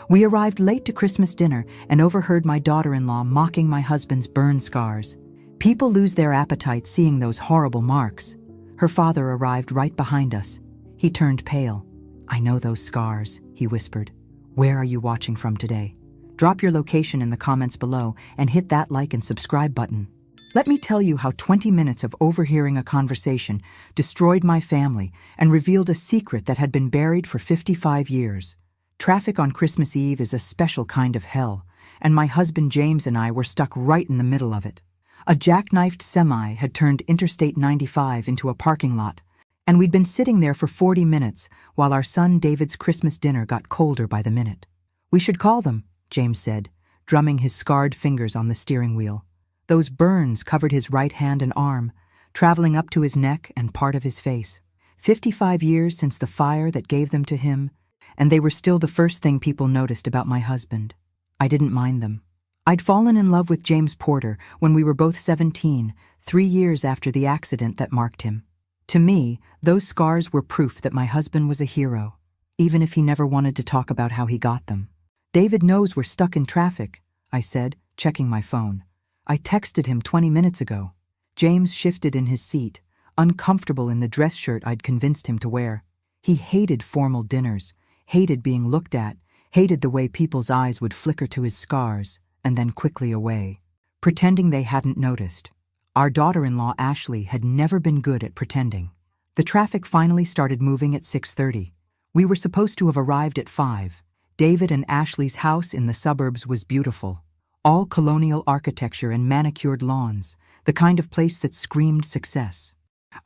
We arrived late to Christmas dinner and overheard my daughter-in-law mocking my husband's burn scars. People lose their appetite seeing those horrible marks. Her father arrived right behind us. He turned pale. "I know those scars," he whispered. "Where are you watching from today? Drop your location in the comments below and hit that like and subscribe button." Let me tell you how 20 minutes of overhearing a conversation destroyed my family and revealed a secret that had been buried for 55 years. Traffic on Christmas Eve is a special kind of hell, and my husband James and I were stuck right in the middle of it. A jackknifed semi had turned Interstate 95 into a parking lot, and we'd been sitting there for 40 minutes while our son David's Christmas dinner got colder by the minute. "We should call them," James said, drumming his scarred fingers on the steering wheel. Those burns covered his right hand and arm, traveling up to his neck and part of his face. 55 years since the fire that gave them to him, and they were still the first thing people noticed about my husband. I didn't mind them. I'd fallen in love with James Porter when we were both 17, 3 years after the accident that marked him. To me, those scars were proof that my husband was a hero, even if he never wanted to talk about how he got them. "David knows we're stuck in traffic," I said, checking my phone. "I texted him 20 minutes ago." James shifted in his seat, uncomfortable in the dress shirt I'd convinced him to wear. He hated formal dinners, hated being looked at, hated the way people's eyes would flicker to his scars and then quickly away, pretending they hadn't noticed. Our daughter-in-law Ashley had never been good at pretending. The traffic finally started moving at 6:30. We were supposed to have arrived at 5. David and Ashley's house in the suburbs was beautiful. All colonial architecture and manicured lawns, the kind of place that screamed success.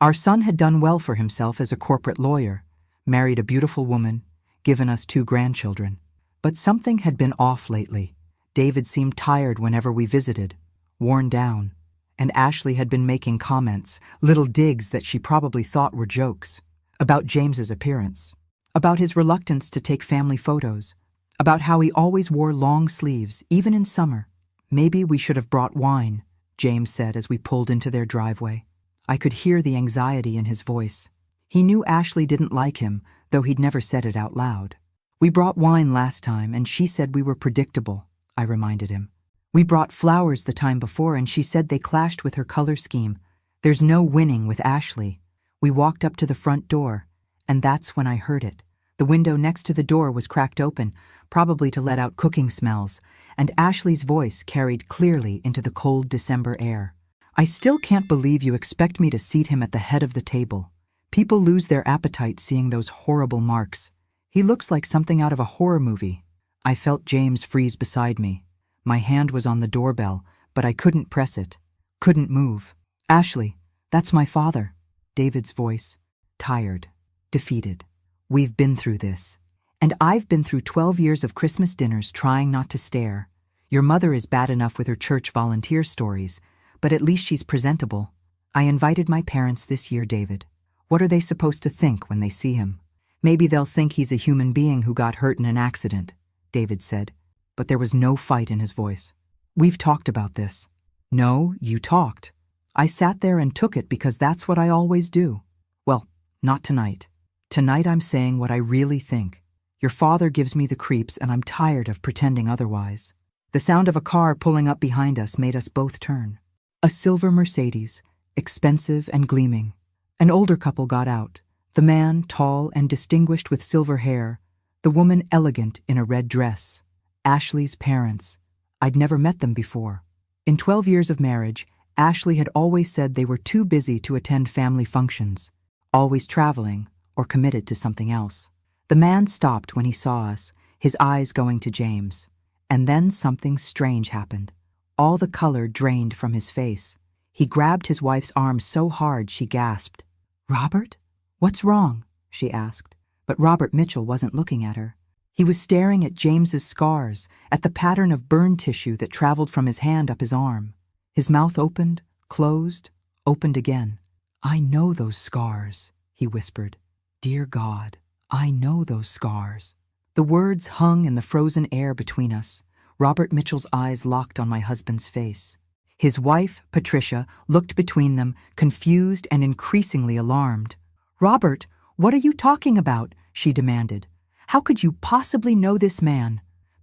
Our son had done well for himself as a corporate lawyer, married a beautiful woman, given us 2 grandchildren. But something had been off lately. David seemed tired whenever we visited, worn down, and Ashley had been making comments, little digs that she probably thought were jokes, about James's appearance, about his reluctance to take family photos, about how he always wore long sleeves, even in summer. "Maybe we should have brought wine," James said as we pulled into their driveway. I could hear the anxiety in his voice. He knew Ashley didn't like him, though he'd never said it out loud. "We brought wine last time, and she said we were predictable," I reminded him. "We brought flowers the time before, and she said they clashed with her color scheme. There's no winning with Ashley." We walked up to the front door, and that's when I heard it. The window next to the door was cracked open, probably to let out cooking smells, and Ashley's voice carried clearly into the cold December air. "I still can't believe you expect me to seat him at the head of the table. People lose their appetite seeing those horrible marks. He looks like something out of a horror movie." I felt James freeze beside me. My hand was on the doorbell, but I couldn't press it, couldn't move. "Ashley, that's my father." David's voice, tired, defeated. "We've been through this. And I've been through 12 years of Christmas dinners trying not to stare. Your mother is bad enough with her church volunteer stories, but at least she's presentable. I invited my parents this year, David. What are they supposed to think when they see him? Maybe they'll think he's a human being who got hurt in an accident," David said, but there was no fight in his voice. "We've talked about this." "No, you talked. I sat there and took it because that's what I always do." "Well, not tonight. Tonight I'm saying what I really think. Your father gives me the creeps, and I'm tired of pretending otherwise." The sound of a car pulling up behind us made us both turn. A silver Mercedes, expensive and gleaming. An older couple got out, the man tall and distinguished with silver hair, the woman elegant in a red dress. Ashley's parents. I'd never met them before. In 12 years of marriage, Ashley had always said they were too busy to attend family functions, always traveling or committed to something else. The man stopped when he saw us, his eyes going to James. And then something strange happened. All the color drained from his face. He grabbed his wife's arm so hard she gasped. "Robert? What's wrong?" she asked. But Robert Mitchell wasn't looking at her. He was staring at James's scars, at the pattern of burn tissue that traveled from his hand up his arm. His mouth opened, closed, opened again. "I know those scars," he whispered. "Dear God, I know those scars." The words hung in the frozen air between us. Robert Mitchell's eyes locked on my husband's face. His wife, Patricia, looked between them, confused and increasingly alarmed. "Robert, what are you talking about?" she demanded. "How could you possibly know this man?"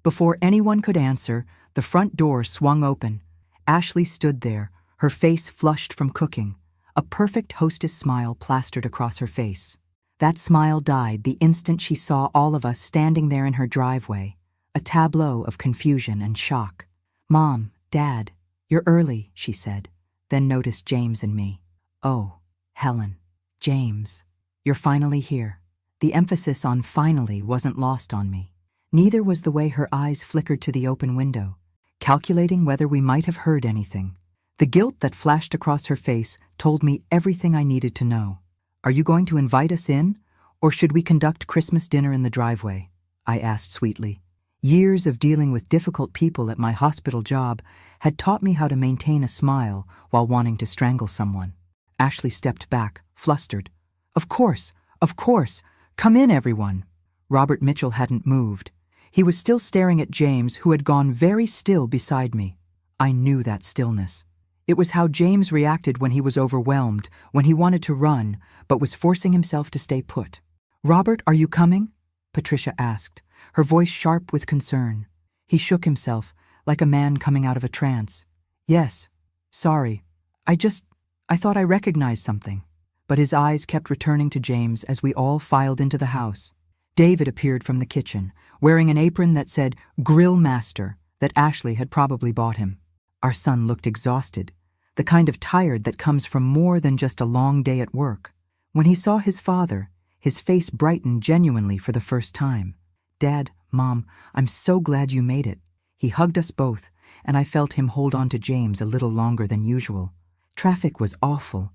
Before anyone could answer, the front door swung open. Ashley stood there, her face flushed from cooking, a perfect hostess smile plastered across her face. That smile died the instant she saw all of us standing there in her driveway, a tableau of confusion and shock. "Mom, Dad, you're early," she said, then noticed James and me. "Oh, Helen. James, you're finally here." The emphasis on finally wasn't lost on me. Neither was the way her eyes flickered to the open window, calculating whether we might have heard anything. The guilt that flashed across her face told me everything I needed to know. "Are you going to invite us in, or should we conduct Christmas dinner in the driveway?" I asked sweetly. Years of dealing with difficult people at my hospital job had taught me how to maintain a smile while wanting to strangle someone. Ashley stepped back, flustered. Of course, come in, everyone." Robert Mitchell hadn't moved. He was still staring at James, who had gone very still beside me. I knew that stillness. It was how James reacted when he was overwhelmed, when he wanted to run, but was forcing himself to stay put. "Robert, are you coming?" Patricia asked, her voice sharp with concern. He shook himself, like a man coming out of a trance. "Yes. Sorry. I thought I recognized something." But his eyes kept returning to James as we all filed into the house. David appeared from the kitchen, wearing an apron that said "Grill Master" that Ashley had probably bought him. Our son looked exhausted, the kind of tired that comes from more than just a long day at work. When he saw his father, his face brightened genuinely for the first time. "Dad, Mom, I'm so glad you made it." He hugged us both, and I felt him hold on to James a little longer than usual. Traffic was awful.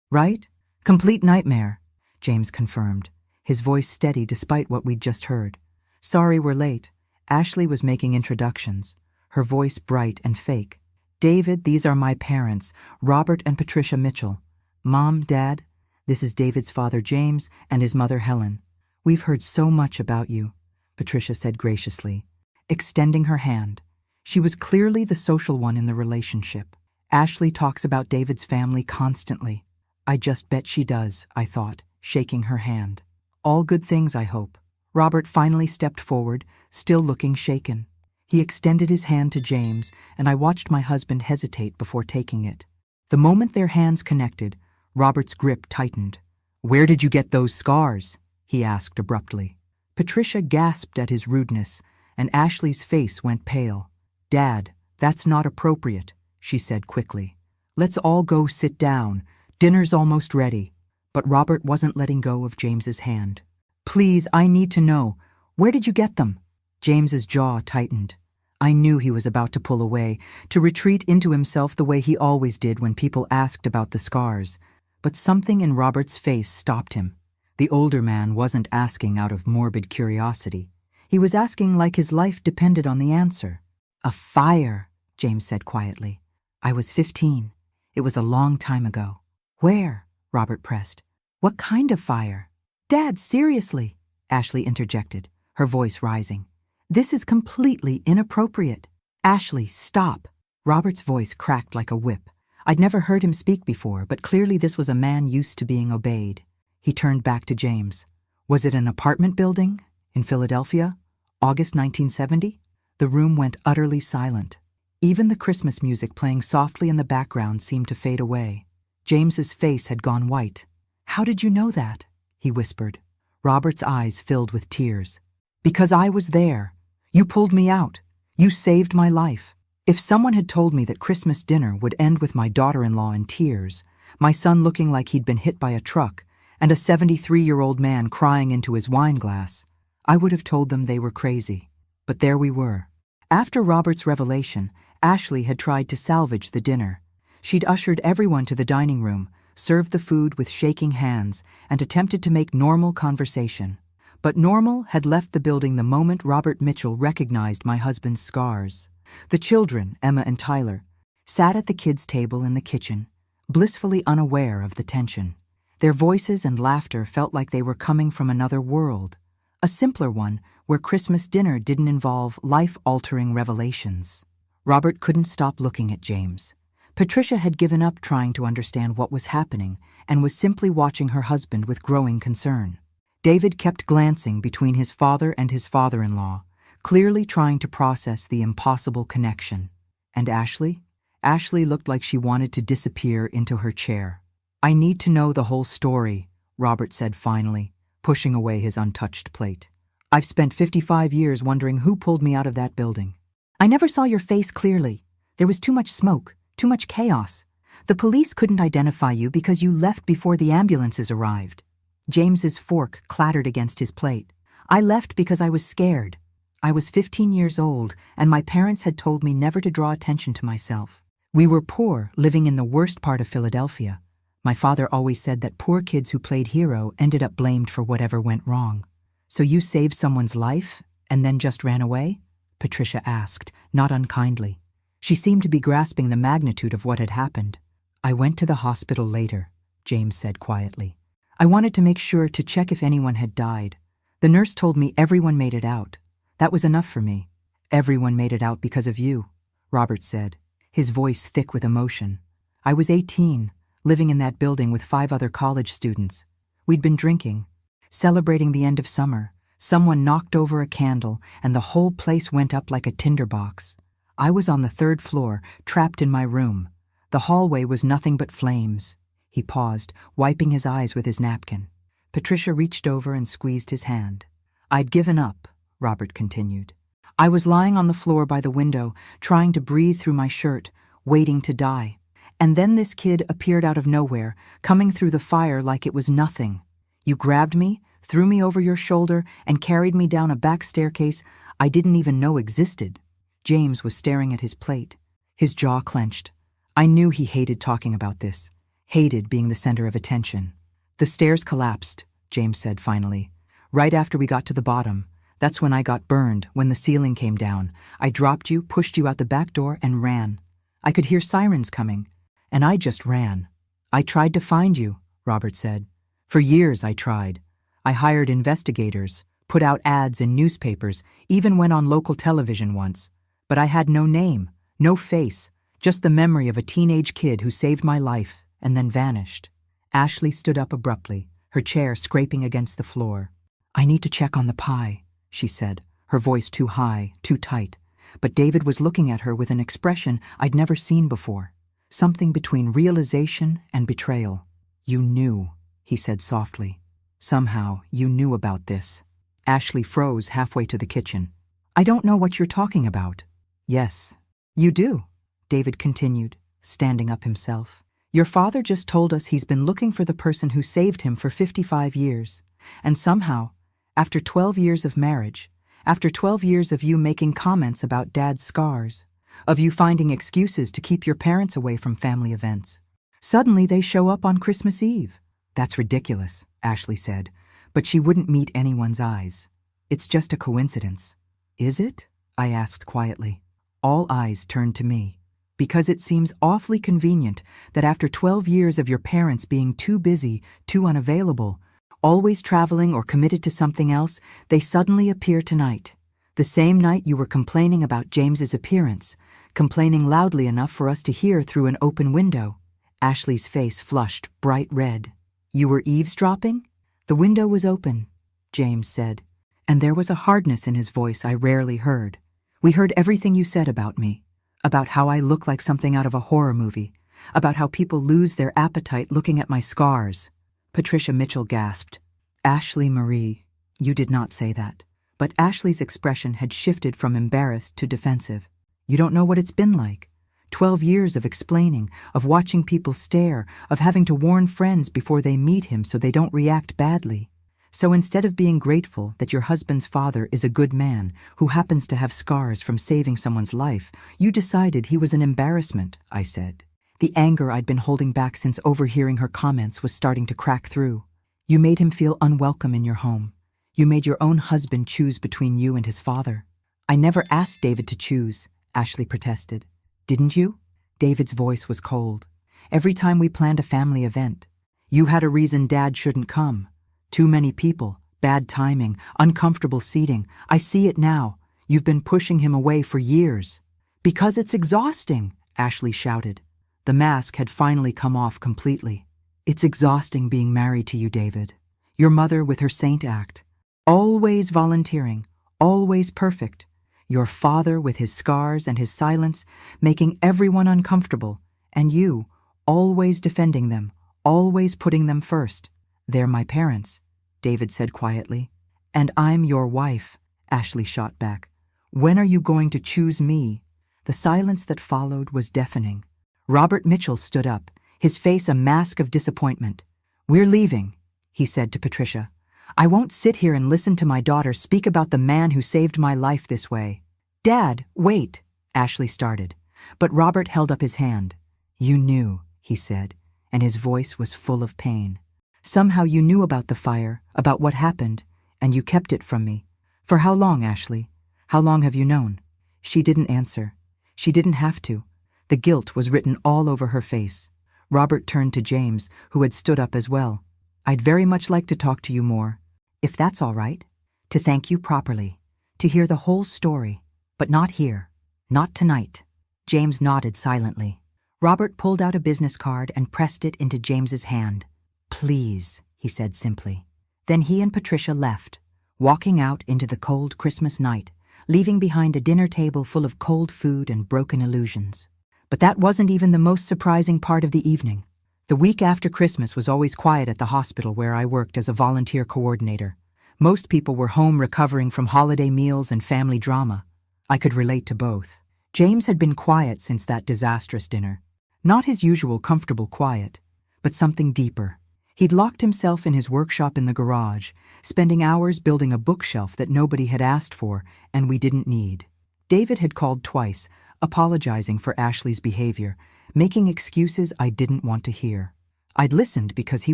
"Right? Complete nightmare," James confirmed, his voice steady despite what we'd just heard. "Sorry we're late." Ashley was making introductions, her voice bright and fake. "David, these are my parents, Robert and Patricia Mitchell. Mom, Dad, this is David's father James and his mother Helen. We've heard so much about you," Patricia said graciously, extending her hand. She was clearly the social one in the relationship. Ashley talks about David's family constantly. I just bet she does, I thought, shaking her hand. "All good things, I hope." Robert finally stepped forward, still looking shaken. He extended his hand to James, and I watched my husband hesitate before taking it. The moment their hands connected, Robert's grip tightened. "Where did you get those scars?" he asked abruptly. Patricia gasped at his rudeness, and Ashley's face went pale. "Dad, that's not appropriate," she said quickly. "Let's all go sit down. Dinner's almost ready." But Robert wasn't letting go of James's hand. "Please, I need to know. Where did you get them?" James's jaw tightened. I knew he was about to pull away, to retreat into himself the way he always did when people asked about the scars. But something in Robert's face stopped him. The older man wasn't asking out of morbid curiosity. He was asking like his life depended on the answer. "A fire," James said quietly. "I was 15. It was a long time ago." "Where?" Robert pressed. "What kind of fire?" "Dad, seriously," Ashley interjected, her voice rising. "This is completely inappropriate." "Ashley, stop." Robert's voice cracked like a whip. I'd never heard him speak before, but clearly this was a man used to being obeyed. He turned back to James. "Was it an apartment building? In Philadelphia? August 1970? The room went utterly silent. Even the Christmas music playing softly in the background seemed to fade away. James's face had gone white. "How did you know that?" he whispered. Robert's eyes filled with tears. "Because I was there. You pulled me out. You saved my life." If someone had told me that Christmas dinner would end with my daughter-in-law in tears, my son looking like he'd been hit by a truck, and a 73-year-old man crying into his wine glass, I would have told them they were crazy. But there we were. After Robert's revelation, Ashley had tried to salvage the dinner. She'd ushered everyone to the dining room, served the food with shaking hands, and attempted to make normal conversation. But normal had left the building the moment Robert Mitchell recognized my husband's scars. The children, Emma and Tyler, sat at the kids' table in the kitchen, blissfully unaware of the tension. Their voices and laughter felt like they were coming from another world, a simpler one where Christmas dinner didn't involve life-altering revelations. Robert couldn't stop looking at James. Patricia had given up trying to understand what was happening and was simply watching her husband with growing concern. David kept glancing between his father and his father-in-law, clearly trying to process the impossible connection. And Ashley? Ashley looked like she wanted to disappear into her chair. "I need to know the whole story," Robert said finally, pushing away his untouched plate. "I've spent 55 years wondering who pulled me out of that building. I never saw your face clearly. There was too much smoke, too much chaos. The police couldn't identify you because you left before the ambulances arrived." James's fork clattered against his plate. "I left because I was scared. I was 15 years old, and my parents had told me never to draw attention to myself. We were poor, living in the worst part of Philadelphia. My father always said that poor kids who played hero ended up blamed for whatever went wrong." "So you saved someone's life and then just ran away?" Patricia asked, not unkindly. She seemed to be grasping the magnitude of what had happened. "I went to the hospital later," James said quietly. "I wanted to make sure to check if anyone had died. The nurse told me everyone made it out. That was enough for me." "Everyone made it out because of you," Robert said, his voice thick with emotion. "I was 18, living in that building with 5 other college students. We'd been drinking, celebrating the end of summer. Someone knocked over a candle, and the whole place went up like a tinderbox. I was on the 3rd floor, trapped in my room. The hallway was nothing but flames." He paused, wiping his eyes with his napkin. Patricia reached over and squeezed his hand. "I'd given up," Robert continued. "I was lying on the floor by the window, trying to breathe through my shirt, waiting to die. And then this kid appeared out of nowhere, coming through the fire like it was nothing. You grabbed me, threw me over your shoulder, and carried me down a back staircase I didn't even know existed." James was staring at his plate, his jaw clenched. I knew he hated talking about this, hated being the center of attention. "The stairs collapsed," James said finally. "Right after we got to the bottom. That's when I got burned, when the ceiling came down. I dropped you, pushed you out the back door, and ran. I could hear sirens coming, and I just ran. I tried to find you," Robert said. "For years I tried. I hired investigators, put out ads in newspapers, even went on local television once. But I had no name, no face, just the memory of a teenage kid who saved my life and then vanished." Ashley stood up abruptly, her chair scraping against the floor. "I need to check on the pie," she said, her voice too high, too tight. But David was looking at her with an expression I'd never seen before, something between realization and betrayal. "You knew," he said softly. "Somehow you knew about this." Ashley froze halfway to the kitchen. "I don't know what you're talking about." "Yes, you do," David continued, standing up himself. "Your father just told us he's been looking for the person who saved him for 55 years. And somehow, after 12 years of marriage, after 12 years of you making comments about Dad's scars, of you finding excuses to keep your parents away from family events, suddenly they show up on Christmas Eve." "That's ridiculous," Ashley said, but she wouldn't meet anyone's eyes. "It's just a coincidence." "Is it?" I asked quietly. All eyes turned to me. "Because it seems awfully convenient that after 12 years of your parents being too busy, too unavailable, always traveling or committed to something else, they suddenly appear tonight. The same night you were complaining about James's appearance, complaining loudly enough for us to hear through an open window." Ashley's face flushed bright red. "You were eavesdropping?" "The window was open," James said, and there was a hardness in his voice I rarely heard. "We heard everything you said about me, about how I look like something out of a horror movie, about how people lose their appetite looking at my scars." Patricia Mitchell gasped. "Ashley Marie, you did not say that." But Ashley's expression had shifted from embarrassed to defensive. "You don't know what it's been like. 12 years of explaining, of watching people stare, of having to warn friends before they meet him so they don't react badly. So instead of being grateful that your husband's father is a good man who happens to have scars from saving someone's life, you decided he was an embarrassment," I said. The anger I'd been holding back since overhearing her comments was starting to crack through. "You made him feel unwelcome in your home. You made your own husband choose between you and his father." "I never asked David to choose," Ashley protested. "Didn't you?" David's voice was cold. "Every time we planned a family event, you had a reason Dad shouldn't come. Too many people, bad timing, uncomfortable seating. I see it now. You've been pushing him away for years." "Because it's exhausting," Ashley shouted. The mask had finally come off completely. "It's exhausting being married to you, David. Your mother with her saint act. Always volunteering, always perfect. Your father with his scars and his silence, making everyone uncomfortable, and you, always defending them, always putting them first. They're my parents, David said quietly. And I'm your wife, Ashley shot back. When are you going to choose me? The silence that followed was deafening. Robert Mitchell stood up, his face a mask of disappointment. We're leaving, he said to Patricia. I won't sit here and listen to my daughter speak about the man who saved my life this way. Dad, wait, Ashley started, but Robert held up his hand. You knew, he said, and his voice was full of pain. Somehow you knew about the fire, about what happened, and you kept it from me. For how long, Ashley? How long have you known? She didn't answer. She didn't have to. The guilt was written all over her face. Robert turned to James, who had stood up as well. I'd very much like to talk to you more, if that's all right. To thank you properly. To hear the whole story. But not here. Not tonight. James nodded silently. Robert pulled out a business card and pressed it into James's hand. Please, he said simply. Then he and Patricia left, walking out into the cold Christmas night, leaving behind a dinner table full of cold food and broken illusions. But that wasn't even the most surprising part of the evening. The week after Christmas was always quiet at the hospital where I worked as a volunteer coordinator. Most people were home recovering from holiday meals and family drama. I could relate to both. James had been quiet since that disastrous dinner. Not his usual comfortable quiet, but something deeper. He'd locked himself in his workshop in the garage, spending hours building a bookshelf that nobody had asked for and we didn't need. David had called twice, apologizing for Ashley's behavior, making excuses I didn't want to hear. I'd listened because he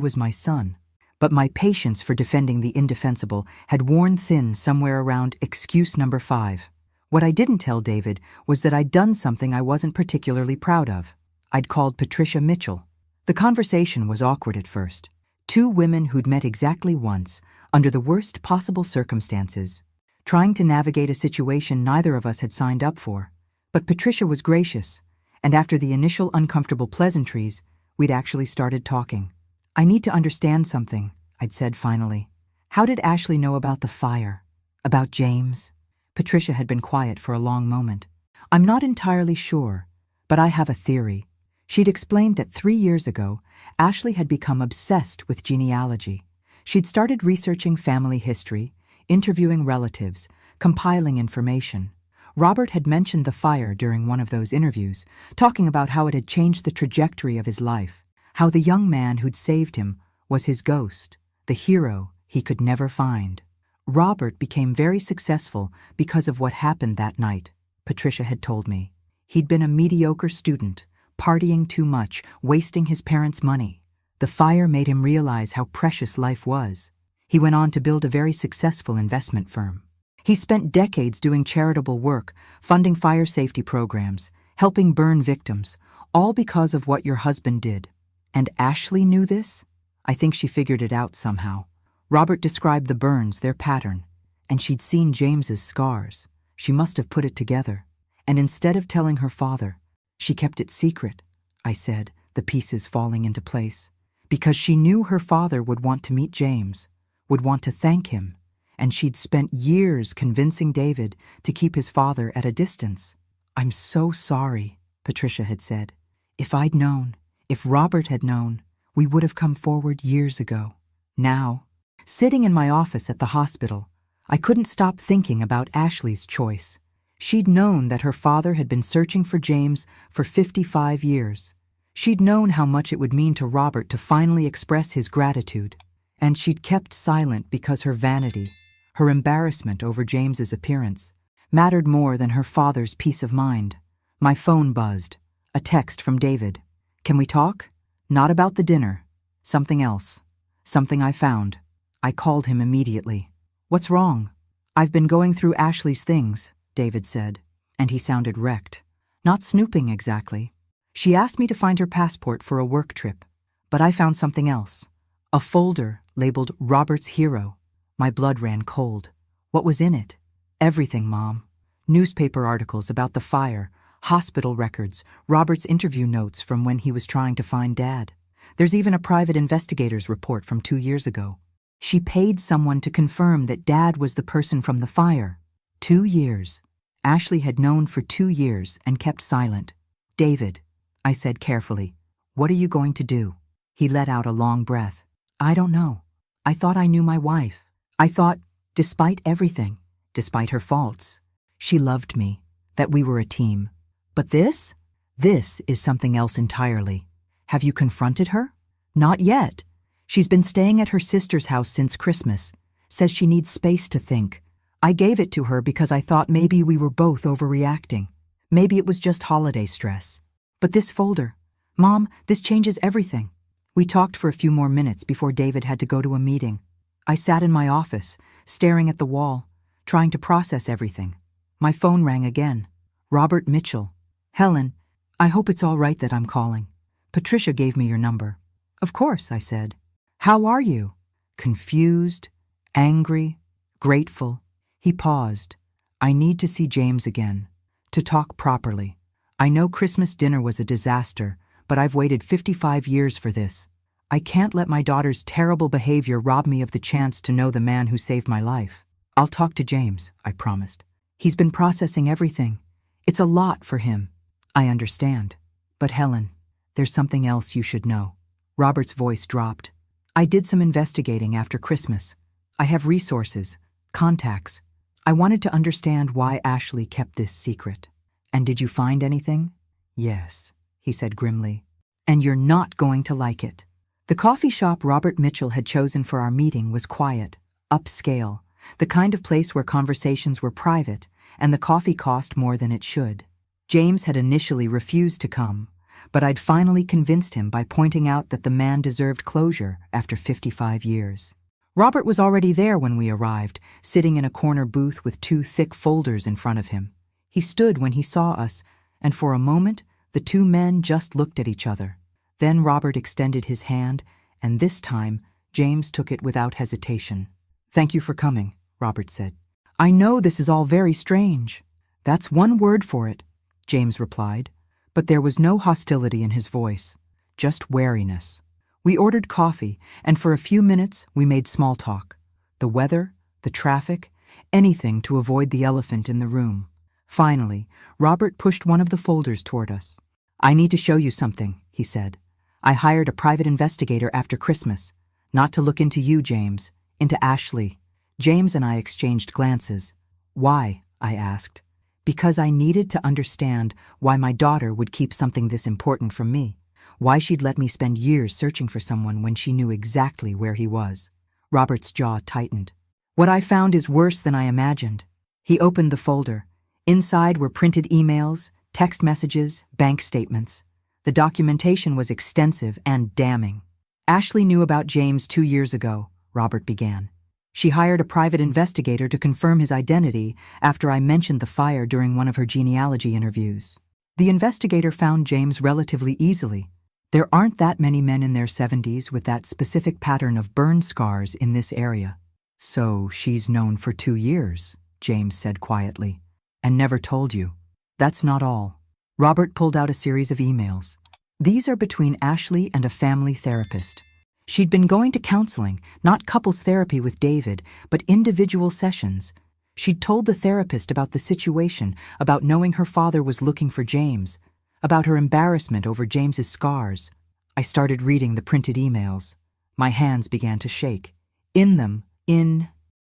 was my son, but my patience for defending the indefensible had worn thin somewhere around excuse number 5. What I didn't tell David was that I'd done something I wasn't particularly proud of. I'd called Patricia Mitchell. The conversation was awkward at first. Two women who'd met exactly once, under the worst possible circumstances, trying to navigate a situation neither of us had signed up for. But Patricia was gracious, and after the initial uncomfortable pleasantries, we'd actually started talking. I need to understand something, I'd said finally. How did Ashley know about the fire? About James? Patricia had been quiet for a long moment. I'm not entirely sure, but I have a theory. She'd explained that 3 years ago, Ashley had become obsessed with genealogy. She'd started researching family history, interviewing relatives, compiling information. Robert had mentioned the fire during one of those interviews, talking about how it had changed the trajectory of his life, how the young man who'd saved him was his ghost, the hero he could never find. Robert became very successful because of what happened that night, Patricia had told me. He'd been a mediocre student, partying too much, wasting his parents' money. The fire made him realize how precious life was. He went on to build a very successful investment firm. He spent decades doing charitable work, funding fire safety programs, helping burn victims, all because of what your husband did. And Ashley knew this? I think she figured it out somehow. Robert described the burns, their pattern, and she'd seen James's scars. She must have put it together. And instead of telling her father, she kept it secret, I said, the pieces falling into place. Because she knew her father would want to meet James, would want to thank him, and she'd spent years convincing David to keep his father at a distance. I'm so sorry, Patricia had said. If I'd known, if Robert had known, we would have come forward years ago. Now, sitting in my office at the hospital, I couldn't stop thinking about Ashley's choice. She'd known that her father had been searching for James for 55 years. She'd known how much it would mean to Robert to finally express his gratitude. And she'd kept silent because her vanity, her embarrassment over James's appearance, mattered more than her father's peace of mind. My phone buzzed. A text from David. Can we talk? Not about the dinner. Something else. Something I found. I called him immediately. What's wrong? I've been going through Ashley's things, David said, and he sounded wrecked. Not snooping exactly. She asked me to find her passport for a work trip, but I found something else. A folder labeled Robert's Hero. My blood ran cold. What was in it? Everything, Mom. Newspaper articles about the fire, hospital records, Robert's interview notes from when he was trying to find Dad. There's even a private investigator's report from 2 years ago. She paid someone to confirm that Dad was the person from the fire. 2 years. Ashley had known for 2 years and kept silent. "David," I said carefully, "what are you going to do?" He let out a long breath. "I don't know. I thought I knew my wife. I thought, despite everything, despite her faults, she loved me, that we were a team. But this? This is something else entirely. Have you confronted her?" "Not yet. She's been staying at her sister's house since Christmas. Says she needs space to think. I gave it to her because I thought maybe we were both overreacting. Maybe it was just holiday stress. But this folder, Mom, this changes everything." We talked for a few more minutes before David had to go to a meeting. I sat in my office, staring at the wall, trying to process everything. My phone rang again. Robert Mitchell. "Helen, I hope it's all right that I'm calling. Patricia gave me your number." "Of course," I said. "How are you?" "Confused, angry, grateful." He paused. "I need to see James again, to talk properly. I know Christmas dinner was a disaster, but I've waited 55 years for this. I can't let my daughter's terrible behavior rob me of the chance to know the man who saved my life. I'll talk to James," I promised. "He's been processing everything. It's a lot for him." "I understand. But Helen, there's something else you should know." Robert's voice dropped. "I did some investigating after Christmas. I have resources, contacts. I wanted to understand why Ashley kept this secret." "And did you find anything?" "Yes," he said grimly. "And you're not going to like it." The coffee shop Robert Mitchell had chosen for our meeting was quiet, upscale, the kind of place where conversations were private and the coffee cost more than it should. James had initially refused to come, but I'd finally convinced him by pointing out that the man deserved closure after 55 years. Robert was already there when we arrived, sitting in a corner booth with 2 thick folders in front of him. He stood when he saw us, and for a moment, the 2 men just looked at each other. Then Robert extended his hand, and this time, James took it without hesitation. "Thank you for coming," Robert said. "I know this is all very strange." "That's one word for it," James replied, but there was no hostility in his voice, just wariness. We ordered coffee, and for a few minutes we made small talk. The weather, the traffic, anything to avoid the elephant in the room. Finally, Robert pushed one of the folders toward us. "I need to show you something," he said. "I hired a private investigator after Christmas, not to look into you, James, into Ashley." James and I exchanged glances. "Why?" I asked. "Because I needed to understand why my daughter would keep something this important from me, why she'd let me spend years searching for someone when she knew exactly where he was." Robert's jaw tightened. "What I found is worse than I imagined." He opened the folder. Inside were printed emails, text messages, bank statements. The documentation was extensive and damning. "Ashley knew about James 2 years ago," Robert began. "She hired a private investigator to confirm his identity after I mentioned the fire during one of her genealogy interviews. The investigator found James relatively easily. There aren't that many men in their 70s with that specific pattern of burn scars in this area." "So she's known for 2 years," James said quietly, "and never told you." "That's not all." Robert pulled out a series of emails. "These are between Ashley and a family therapist. She'd been going to counseling, not couples therapy with David, but individual sessions. She'd told the therapist about the situation, about knowing her father was looking for James, about her embarrassment over James's scars." I started reading the printed emails. My hands began to shake. In them,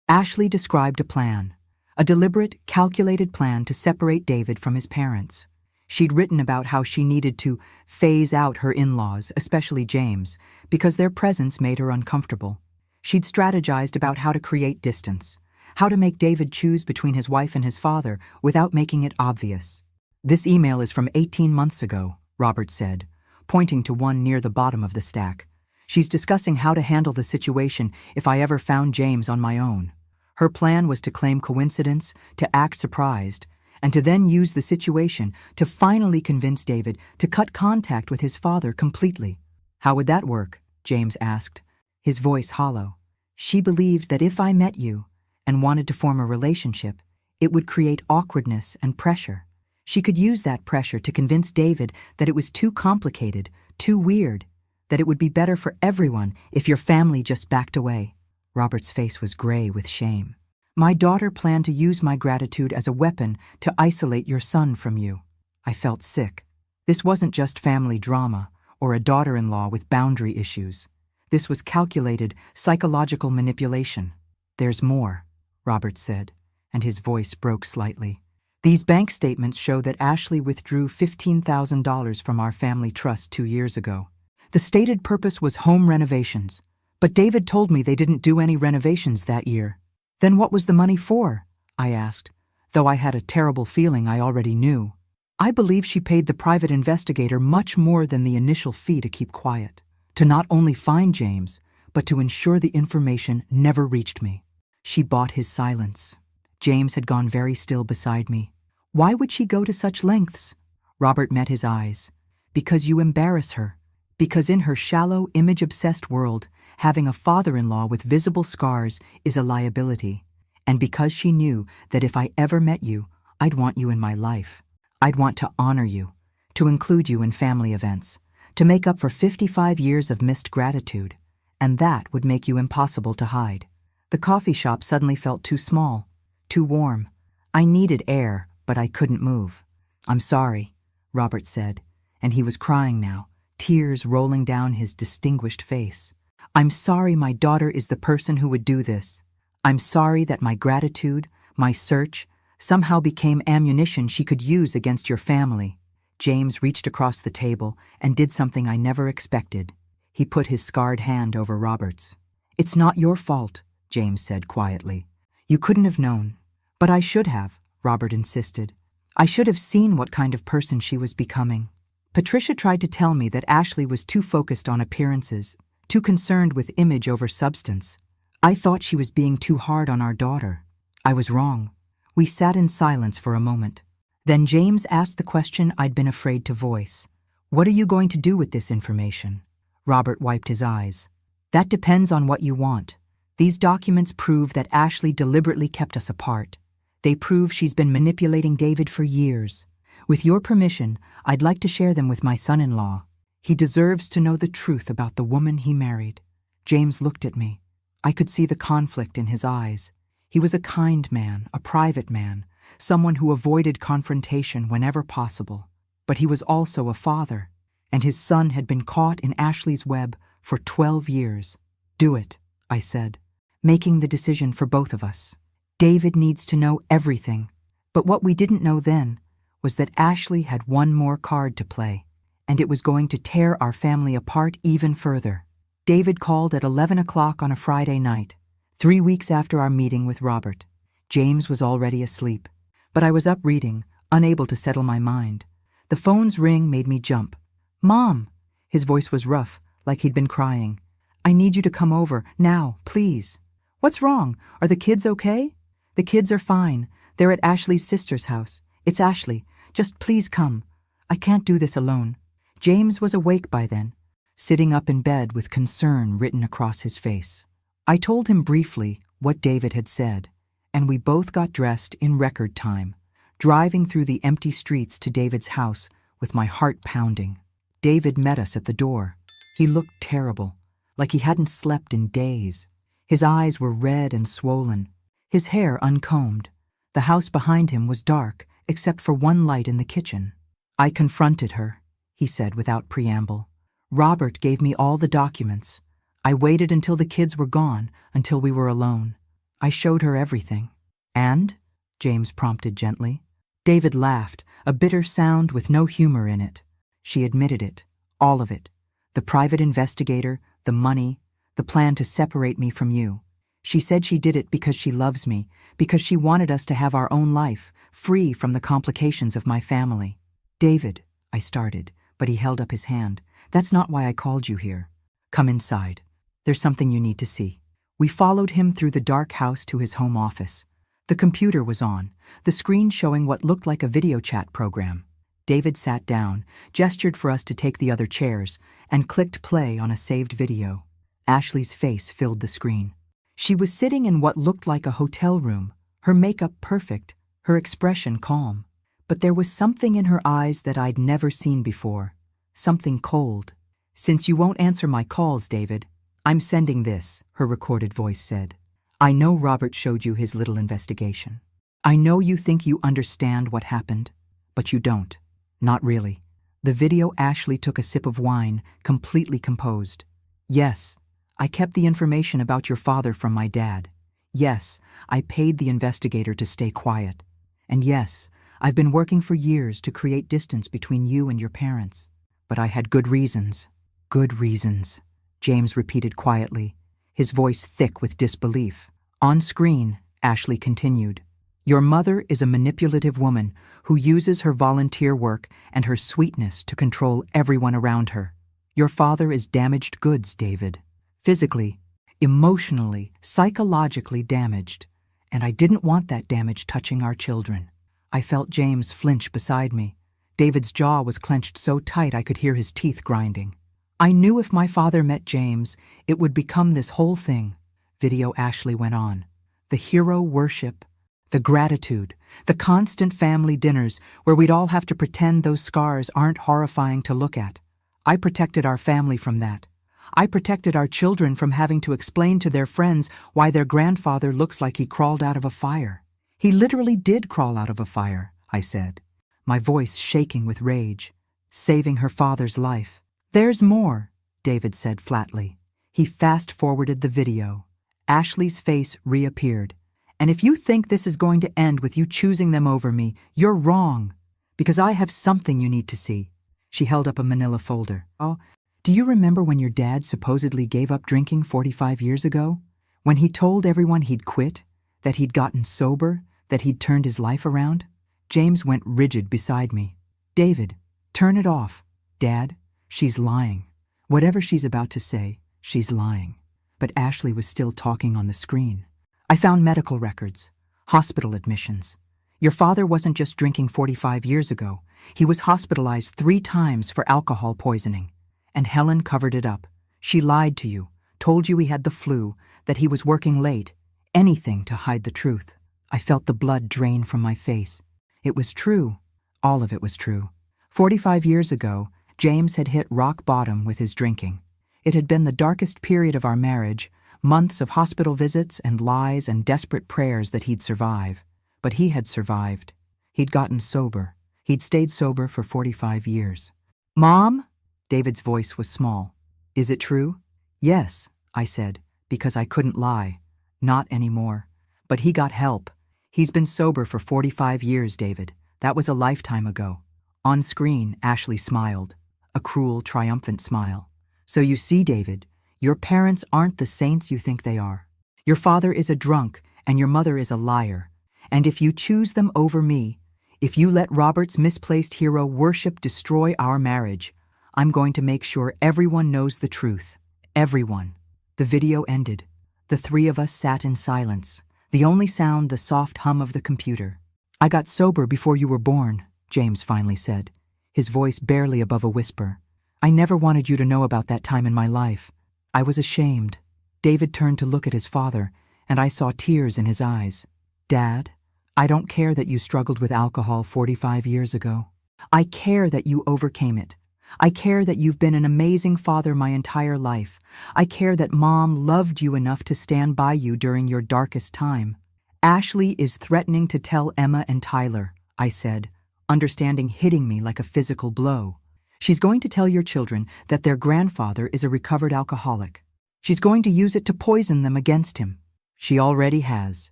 Ashley described a plan, a deliberate, calculated plan to separate David from his parents. She'd written about how she needed to phase out her in-laws, especially James, because their presence made her uncomfortable. She'd strategized about how to create distance, how to make David choose between his wife and his father without making it obvious. "This email is from 18 months ago," Robert said, pointing to one near the bottom of the stack. "She's discussing how to handle the situation if I ever found James on my own. Her plan was to claim coincidence, to act surprised, and to then use the situation to finally convince David to cut contact with his father completely." "How would that work?" James asked, his voice hollow. "She believed that if I met you and wanted to form a relationship, it would create awkwardness and pressure. She could use that pressure to convince David that it was too complicated, too weird, that it would be better for everyone if your family just backed away." Robert's face was gray with shame. My daughter planned to use my gratitude as a weapon to isolate your son from you. I felt sick. This wasn't just family drama or a daughter-in-law with boundary issues. This was calculated psychological manipulation. There's more, Robert said, and his voice broke slightly. These bank statements show that Ashley withdrew $15,000 from our family trust 2 years ago. The stated purpose was home renovations, but David told me they didn't do any renovations that year. Then what was the money for? I asked, though I had a terrible feeling I already knew. I believe she paid the private investigator much more than the initial fee to keep quiet, to not only find James, but to ensure the information never reached me. She bought his silence. James had gone very still beside me. Why would she go to such lengths? Robert met his eyes. Because you embarrass her. Because in her shallow, image-obsessed world, having a father-in-law with visible scars is a liability. And because she knew that if I ever met you, I'd want you in my life. I'd want to honor you, to include you in family events, to make up for 55 years of missed gratitude. And that would make you impossible to hide. The coffee shop suddenly felt too small, too warm. I needed air, but I couldn't move. I'm sorry, Robert said, and he was crying now, tears rolling down his distinguished face. I'm sorry my daughter is the person who would do this. I'm sorry that my gratitude, my search, somehow became ammunition she could use against your family. James reached across the table and did something I never expected. He put his scarred hand over Robert's. It's not your fault, James said quietly. You couldn't have known. But I should have, Robert insisted. I should have seen what kind of person she was becoming. Patricia tried to tell me that Ashley was too focused on appearances, too concerned with image over substance. I thought she was being too hard on our daughter. I was wrong. We sat in silence for a moment. Then James asked the question I'd been afraid to voice. What are you going to do with this information? Robert wiped his eyes. That depends on what you want. These documents prove that Ashley deliberately kept us apart. They prove she's been manipulating David for years. With your permission, I'd like to share them with my son-in-law. He deserves to know the truth about the woman he married. James looked at me. I could see the conflict in his eyes. He was a kind man, a private man, someone who avoided confrontation whenever possible. But he was also a father, and his son had been caught in Ashley's web for 12 years. Do it, I said, making the decision for both of us. David needs to know everything. But what we didn't know then was that Ashley had one more card to play, and it was going to tear our family apart even further. David called at 11 o'clock on a Friday night, 3 weeks after our meeting with Robert. James was already asleep, but I was up reading, unable to settle my mind. The phone's ring made me jump. Mom! His voice was rough, like he'd been crying. I need you to come over, now, please. What's wrong? Are the kids okay? The kids are fine. They're at Ashley's sister's house. It's Ashley. Just please come. I can't do this alone. James was awake by then, sitting up in bed with concern written across his face. I told him briefly what David had said, and we both got dressed in record time, driving through the empty streets to David's house with my heart pounding. David met us at the door. He looked terrible, like he hadn't slept in days. His eyes were red and swollen, his hair uncombed. The house behind him was dark, except for one light in the kitchen. I confronted her, he said without preamble. Robert gave me all the documents. I waited until the kids were gone, until we were alone. I showed her everything. And? James prompted gently. David laughed, a bitter sound with no humor in it. She admitted it, all of it. The private investigator, the money, the plan to separate me from you. She said she did it because she loves me, because she wanted us to have our own life, free from the complications of my family. David, I started, but he held up his hand. That's not why I called you here. Come inside. There's something you need to see. We followed him through the dark house to his home office. The computer was on, the screen showing what looked like a video chat program. David sat down, gestured for us to take the other chairs, and clicked play on a saved video. Ashley's face filled the screen. She was sitting in what looked like a hotel room, her makeup perfect, her expression calm. But there was something in her eyes that I'd never seen before, something cold. Since you won't answer my calls, David, I'm sending this, her recorded voice said. I know Robert showed you his little investigation. I know you think you understand what happened, but you don't. Not really. The video. Ashley took a sip of wine, completely composed. Yes, I kept the information about your father from my dad. Yes, I paid the investigator to stay quiet. And yes, I've been working for years to create distance between you and your parents. But I had good reasons. Good reasons, James repeated quietly, his voice thick with disbelief. On screen, Ashley continued. Your mother is a manipulative woman who uses her volunteer work and her sweetness to control everyone around her. Your father is damaged goods, David. Physically, emotionally, psychologically damaged. And I didn't want that damage touching our children. I felt James flinch beside me. David's jaw was clenched so tight I could hear his teeth grinding. I knew if my father met James, it would become this whole thing. Video. Ashley went on. The hero worship, the gratitude, the constant family dinners where we'd all have to pretend those scars aren't horrifying to look at. I protected our family from that. I protected our children from having to explain to their friends why their grandfather looks like he crawled out of a fire. He literally did crawl out of a fire, I said, my voice shaking with rage. Saving her father's life. There's more, David said flatly. He fast-forwarded the video. Ashley's face reappeared. And if you think this is going to end with you choosing them over me, you're wrong. Because I have something you need to see. She held up a manila folder. Oh, do you remember when your dad supposedly gave up drinking 45 years ago? When he told everyone he'd quit, that he'd gotten sober, that he'd turned his life around? James went rigid beside me. David, turn it off. Dad, she's lying. Whatever she's about to say, she's lying. But Ashley was still talking on the screen. I found medical records, hospital admissions. Your father wasn't just drinking 45 years ago. He was hospitalized 3 times for alcohol poisoning. And Helen covered it up. She lied to you, told you he had the flu, that he was working late, anything to hide the truth. I felt the blood drain from my face. It was true. All of it was true. 45 years ago, James had hit rock bottom with his drinking. It had been the darkest period of our marriage, months of hospital visits and lies and desperate prayers that he'd survive. But he had survived. He'd gotten sober. He'd stayed sober for 45 years. Mom? David's voice was small. Is it true? Yes, I said, because I couldn't lie. Not anymore. But he got help. He's been sober for 45 years, David. That was a lifetime ago. On screen, Ashley smiled. A cruel, triumphant smile. So you see, David, your parents aren't the saints you think they are. Your father is a drunk, and your mother is a liar. And if you choose them over me, if you let Robert's misplaced hero worship destroy our marriage, I'm going to make sure everyone knows the truth. Everyone. The video ended. The 3 of us sat in silence. The only sound, the soft hum of the computer. I got sober before you were born, James finally said, his voice barely above a whisper. I never wanted you to know about that time in my life. I was ashamed. David turned to look at his father, and I saw tears in his eyes. Dad, I don't care that you struggled with alcohol 45 years ago. I care that you overcame it. I care that you've been an amazing father my entire life. I care that Mom loved you enough to stand by you during your darkest time. Ashley is threatening to tell Emma and Tyler, I said, understanding hitting me like a physical blow. She's going to tell your children that their grandfather is a recovered alcoholic. She's going to use it to poison them against him. She already has,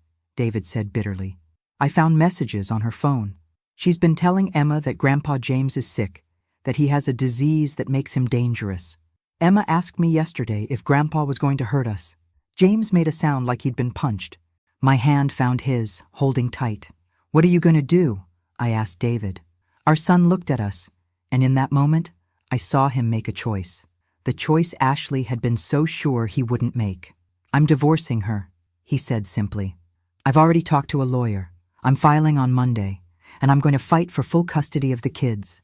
David said bitterly. I found messages on her phone. She's been telling Emma that Grandpa James is sick, that he has a disease that makes him dangerous. Emma asked me yesterday if Grandpa was going to hurt us. James made a sound like he'd been punched. My hand found his, holding tight. What are you going to do? I asked David. Our son looked at us, and in that moment, I saw him make a choice. The choice Ashley had been so sure he wouldn't make. I'm divorcing her, he said simply. I've already talked to a lawyer. I'm filing on Monday, and I'm going to fight for full custody of the kids.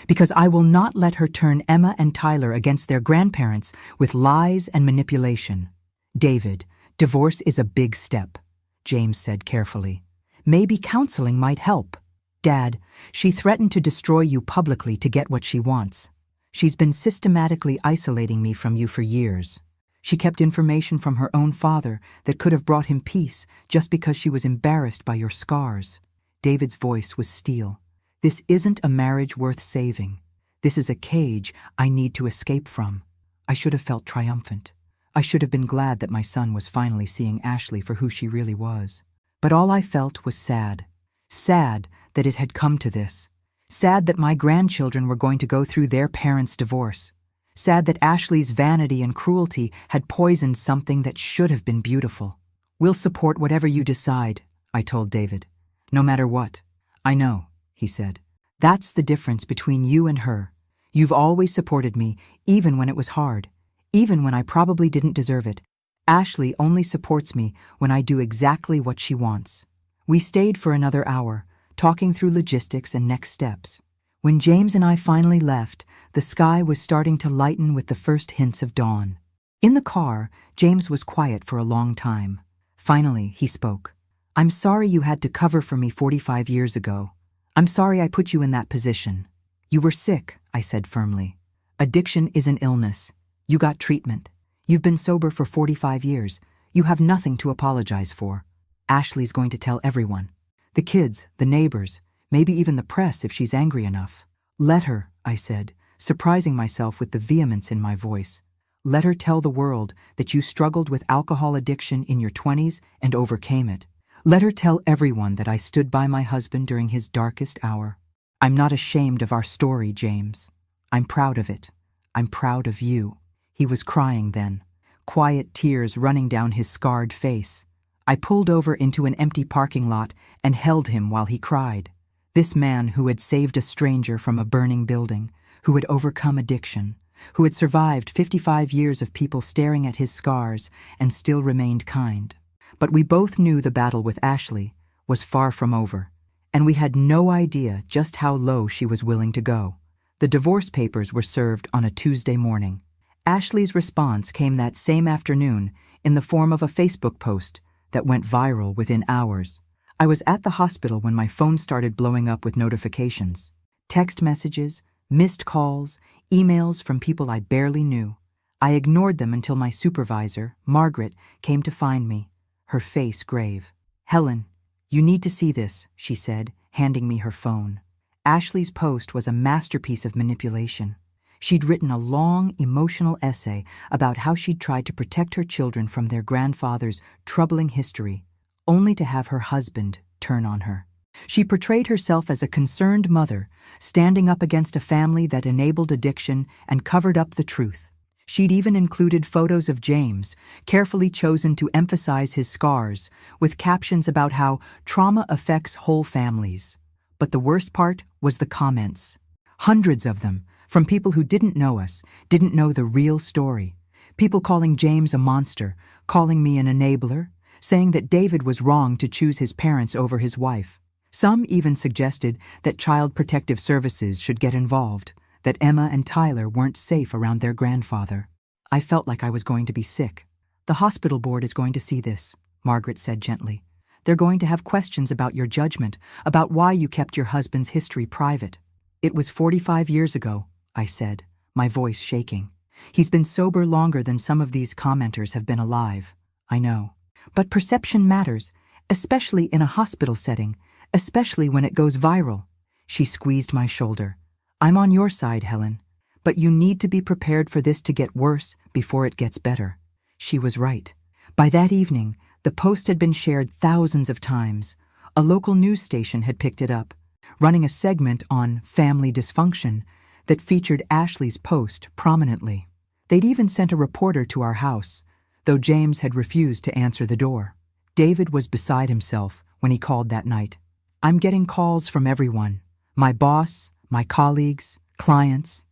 Because I will not let her turn Emma and Tyler against their grandparents with lies and manipulation. David, divorce is a big step, James said carefully. Maybe counseling might help. Dad, she threatened to destroy you publicly to get what she wants. She's been systematically isolating me from you for years. She kept information from her own father that could have brought him peace just because she was embarrassed by your scars. David's voice was steel. This isn't a marriage worth saving. This is a cage I need to escape from. I should have felt triumphant. I should have been glad that my son was finally seeing Ashley for who she really was. But all I felt was sad. Sad that it had come to this. Sad that my grandchildren were going to go through their parents' divorce. Sad that Ashley's vanity and cruelty had poisoned something that should have been beautiful. We'll support whatever you decide, I told David. No matter what. I know, he said. That's the difference between you and her. You've always supported me, even when it was hard. Even when I probably didn't deserve it. Ashley only supports me when I do exactly what she wants. We stayed for another hour, talking through logistics and next steps. When James and I finally left, the sky was starting to lighten with the first hints of dawn. In the car, James was quiet for a long time. Finally, he spoke. I'm sorry you had to cover for me 45 years ago. I'm sorry I put you in that position. You were sick, I said firmly. Addiction is an illness. You got treatment. You've been sober for 45 years. You have nothing to apologize for. Ashley's going to tell everyone. The kids, the neighbors, maybe even the press if she's angry enough. Let her, I said, surprising myself with the vehemence in my voice. Let her tell the world that you struggled with alcohol addiction in your 20s and overcame it. Let her tell everyone that I stood by my husband during his darkest hour. I'm not ashamed of our story, James. I'm proud of it. I'm proud of you. He was crying then, quiet tears running down his scarred face. I pulled over into an empty parking lot and held him while he cried. This man who had saved a stranger from a burning building, who had overcome addiction, who had survived 55 years of people staring at his scars and still remained kind. But we both knew the battle with Ashley was far from over, and we had no idea just how low she was willing to go. The divorce papers were served on a Tuesday morning. Ashley's response came that same afternoon in the form of a Facebook post that went viral within hours. I was at the hospital when my phone started blowing up with notifications. Text messages, missed calls, emails from people I barely knew. I ignored them until my supervisor, Margaret, came to find me, her face grave. Helen, you need to see this, she said, handing me her phone. Ashley's post was a masterpiece of manipulation. She'd written a long, emotional essay about how she'd tried to protect her children from their grandfather's troubling history, only to have her husband turn on her. She portrayed herself as a concerned mother, standing up against a family that enabled addiction and covered up the truth. She'd even included photos of James, carefully chosen to emphasize his scars, with captions about how trauma affects whole families. But the worst part was the comments. Hundreds of them, from people who didn't know us, didn't know the real story. People calling James a monster, calling me an enabler, saying that David was wrong to choose his parents over his wife. Some even suggested that Child Protective Services should get involved, that Emma and Tyler weren't safe around their grandfather. I felt like I was going to be sick. The hospital board is going to see this, Margaret said gently. They're going to have questions about your judgment, about why you kept your husband's history private. It was 45 years ago, I said, my voice shaking. He's been sober longer than some of these commenters have been alive. I know. But perception matters, especially in a hospital setting, especially when it goes viral. She squeezed my shoulder. I'm on your side, Helen, but you need to be prepared for this to get worse before it gets better. She was right. By that evening, the post had been shared thousands of times. A local news station had picked it up, running a segment on family dysfunction that featured Ashley's post prominently. They'd even sent a reporter to our house, though James had refused to answer the door. David was beside himself when he called that night. I'm getting calls from everyone. My boss, my colleagues, clients.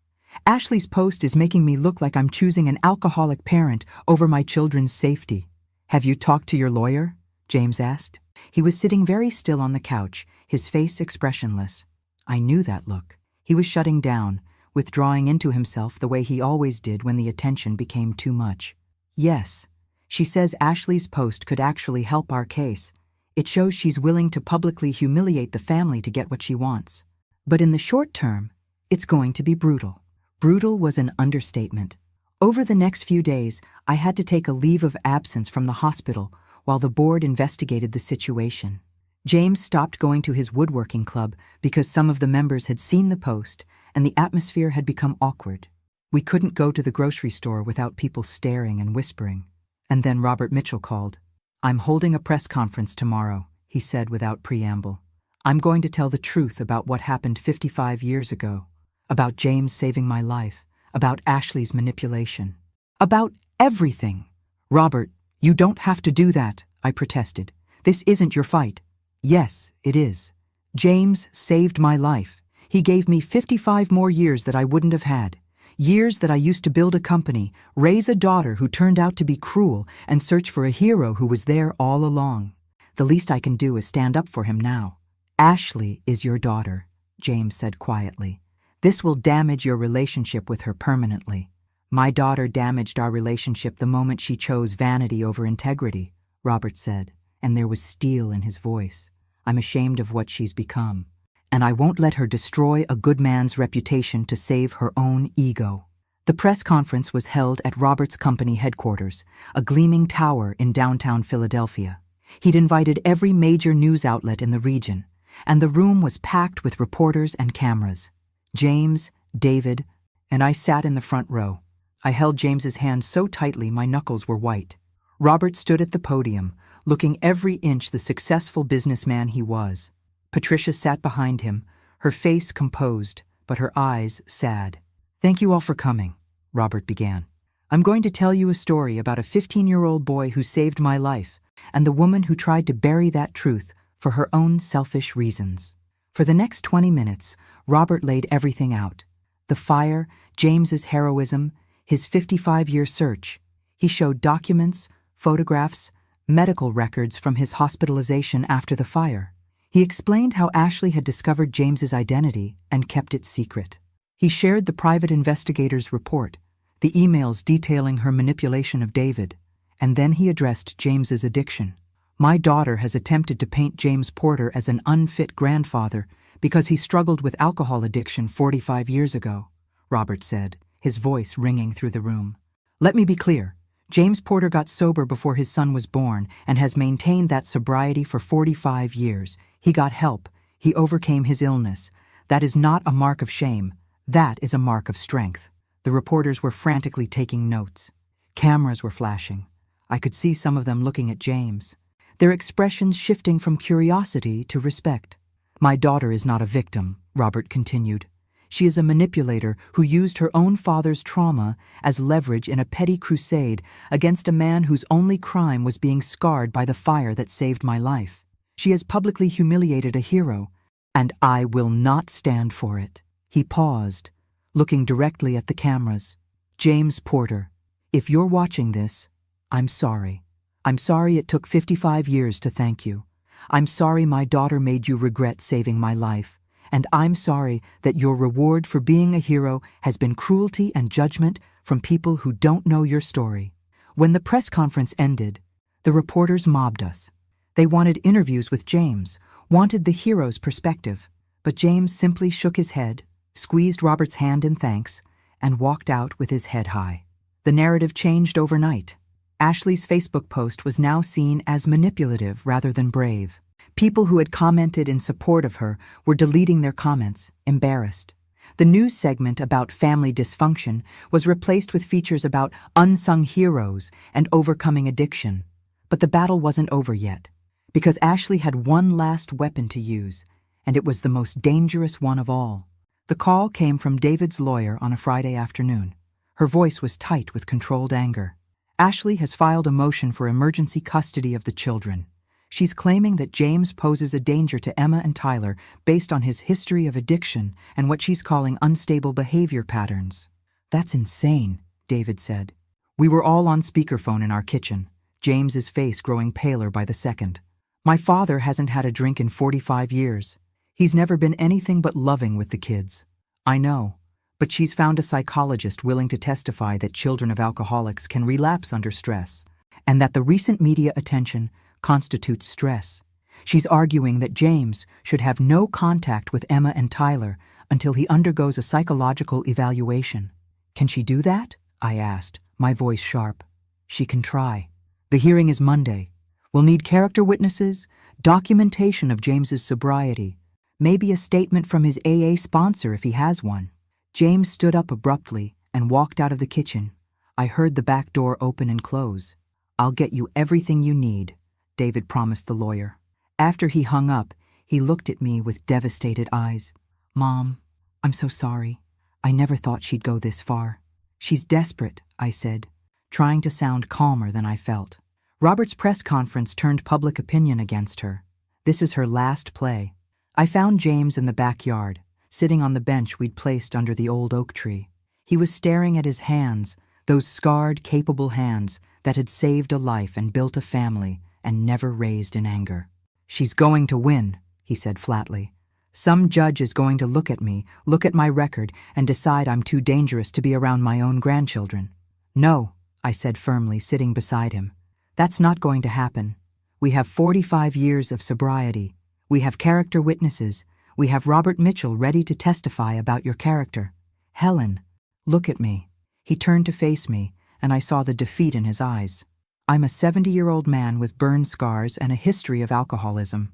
Ashley's post is making me look like I'm choosing an alcoholic parent over my children's safety. Have you talked to your lawyer? James asked. He was sitting very still on the couch, his face expressionless. I knew that look. He was shutting down, withdrawing into himself the way he always did when the attention became too much. Yes, she says Ashley's post could actually help our case. It shows she's willing to publicly humiliate the family to get what she wants. But in the short term, it's going to be brutal. Brutal was an understatement. Over the next few days, I had to take a leave of absence from the hospital while the board investigated the situation. James stopped going to his woodworking club because some of the members had seen the post and the atmosphere had become awkward. We couldn't go to the grocery store without people staring and whispering. And then Robert Mitchell called. "I'm holding a press conference tomorrow," he said without preamble. "I'm going to tell the truth about what happened 55 years ago, about James saving my life, about Ashley's manipulation, about everything." "Robert, you don't have to do that," I protested. "This isn't your fight." "Yes, it is. James saved my life. He gave me 55 more years that I wouldn't have had. Years that I used to build a company, raise a daughter who turned out to be cruel, and search for a hero who was there all along. The least I can do is stand up for him now." "Ashley is your daughter," James said quietly. "This will damage your relationship with her permanently." "My daughter damaged our relationship the moment she chose vanity over integrity," Robert said, and there was steel in his voice. "I'm ashamed of what she's become, and I won't let her destroy a good man's reputation to save her own ego." The press conference was held at Robert's company headquarters, a gleaming tower in downtown Philadelphia. He'd invited every major news outlet in the region, and the room was packed with reporters and cameras. James, David, and I sat in the front row. I held James's hand so tightly my knuckles were white. Robert stood at the podium, looking every inch the successful businessman he was. Patricia sat behind him, her face composed, but her eyes sad. "Thank you all for coming," Robert began. "I'm going to tell you a story about a 15-year-old boy who saved my life, and the woman who tried to bury that truth for her own selfish reasons." For the next 20 minutes, Robert laid everything out. The fire, James's heroism, his 55-year search. He showed documents, photographs, medical records from his hospitalization after the fire. He explained how Ashley had discovered James's identity and kept it secret. He shared the private investigator's report, the emails detailing her manipulation of David, and then he addressed James's addiction. "My daughter has attempted to paint James Porter as an unfit grandfather because he struggled with alcohol addiction 45 years ago," Robert said, his voice ringing through the room. "Let me be clear. James Porter got sober before his son was born and has maintained that sobriety for 45 years. He got help. He overcame his illness. That is not a mark of shame. That is a mark of strength." The reporters were frantically taking notes. Cameras were flashing. I could see some of them looking at James, their expressions shifting from curiosity to respect. "My daughter is not a victim," Robert continued. "She is a manipulator who used her own father's trauma as leverage in a petty crusade against a man whose only crime was being scarred by the fire that saved my life. She has publicly humiliated a hero, and I will not stand for it." He paused, looking directly at the cameras. "James Porter, if you're watching this, I'm sorry. I'm sorry it took 55 years to thank you. I'm sorry my daughter made you regret saving my life. And I'm sorry that your reward for being a hero has been cruelty and judgment from people who don't know your story." When the press conference ended, the reporters mobbed us. They wanted interviews with James, wanted the hero's perspective, but James simply shook his head, squeezed Robert's hand in thanks, and walked out with his head high. The narrative changed overnight. Ashley's Facebook post was now seen as manipulative rather than brave. People who had commented in support of her were deleting their comments, embarrassed. The news segment about family dysfunction was replaced with features about unsung heroes and overcoming addiction. But the battle wasn't over yet, because Ashley had one last weapon to use, and it was the most dangerous one of all. The call came from David's lawyer on a Friday afternoon. Her voice was tight with controlled anger. "Ashley has filed a motion for emergency custody of the children. She's claiming that James poses a danger to Emma and Tyler based on his history of addiction and what she's calling unstable behavior patterns." "That's insane," David said. We were all on speakerphone in our kitchen, James's face growing paler by the second. "My father hasn't had a drink in 45 years. He's never been anything but loving with the kids." "I know, but she's found a psychologist willing to testify that children of alcoholics can relapse under stress, and that the recent media attention constitutes stress. She's arguing that James should have no contact with Emma and Tyler until he undergoes a psychological evaluation." "Can she do that?" I asked, my voice sharp. She can try. The hearing is Monday. We'll need character witnesses, documentation of James's sobriety, maybe a statement from his AA sponsor if he has one. James stood up abruptly and walked out of the kitchen. I heard the back door open and close. I'll get you everything you need, David promised the lawyer. After he hung up, he looked at me with devastated eyes. Mom, I'm so sorry. I never thought she'd go this far. She's desperate, I said, trying to sound calmer than I felt. Robert's press conference turned public opinion against her. This is her last play. I found James in the backyard, sitting on the bench we'd placed under the old oak tree. He was staring at his hands, those scarred, capable hands that had saved a life and built a family and never raised in anger. She's going to win, he said flatly. Some judge is going to look at me, look at my record, and decide I'm too dangerous to be around my own grandchildren. No, I said firmly, sitting beside him. That's not going to happen. We have 45 years of sobriety. We have character witnesses. We have Robert Mitchell ready to testify about your character. Helen, look at me. He turned to face me, and I saw the defeat in his eyes. I'm a 70-year-old man with burn scars and a history of alcoholism.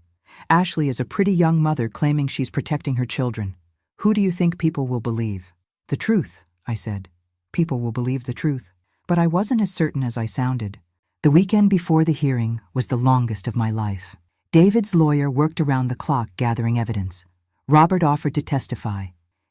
Ashley is a pretty young mother claiming she's protecting her children. Who do you think people will believe? The truth, I said. People will believe the truth. But I wasn't as certain as I sounded. The weekend before the hearing was the longest of my life. David's lawyer worked around the clock gathering evidence. Robert offered to testify.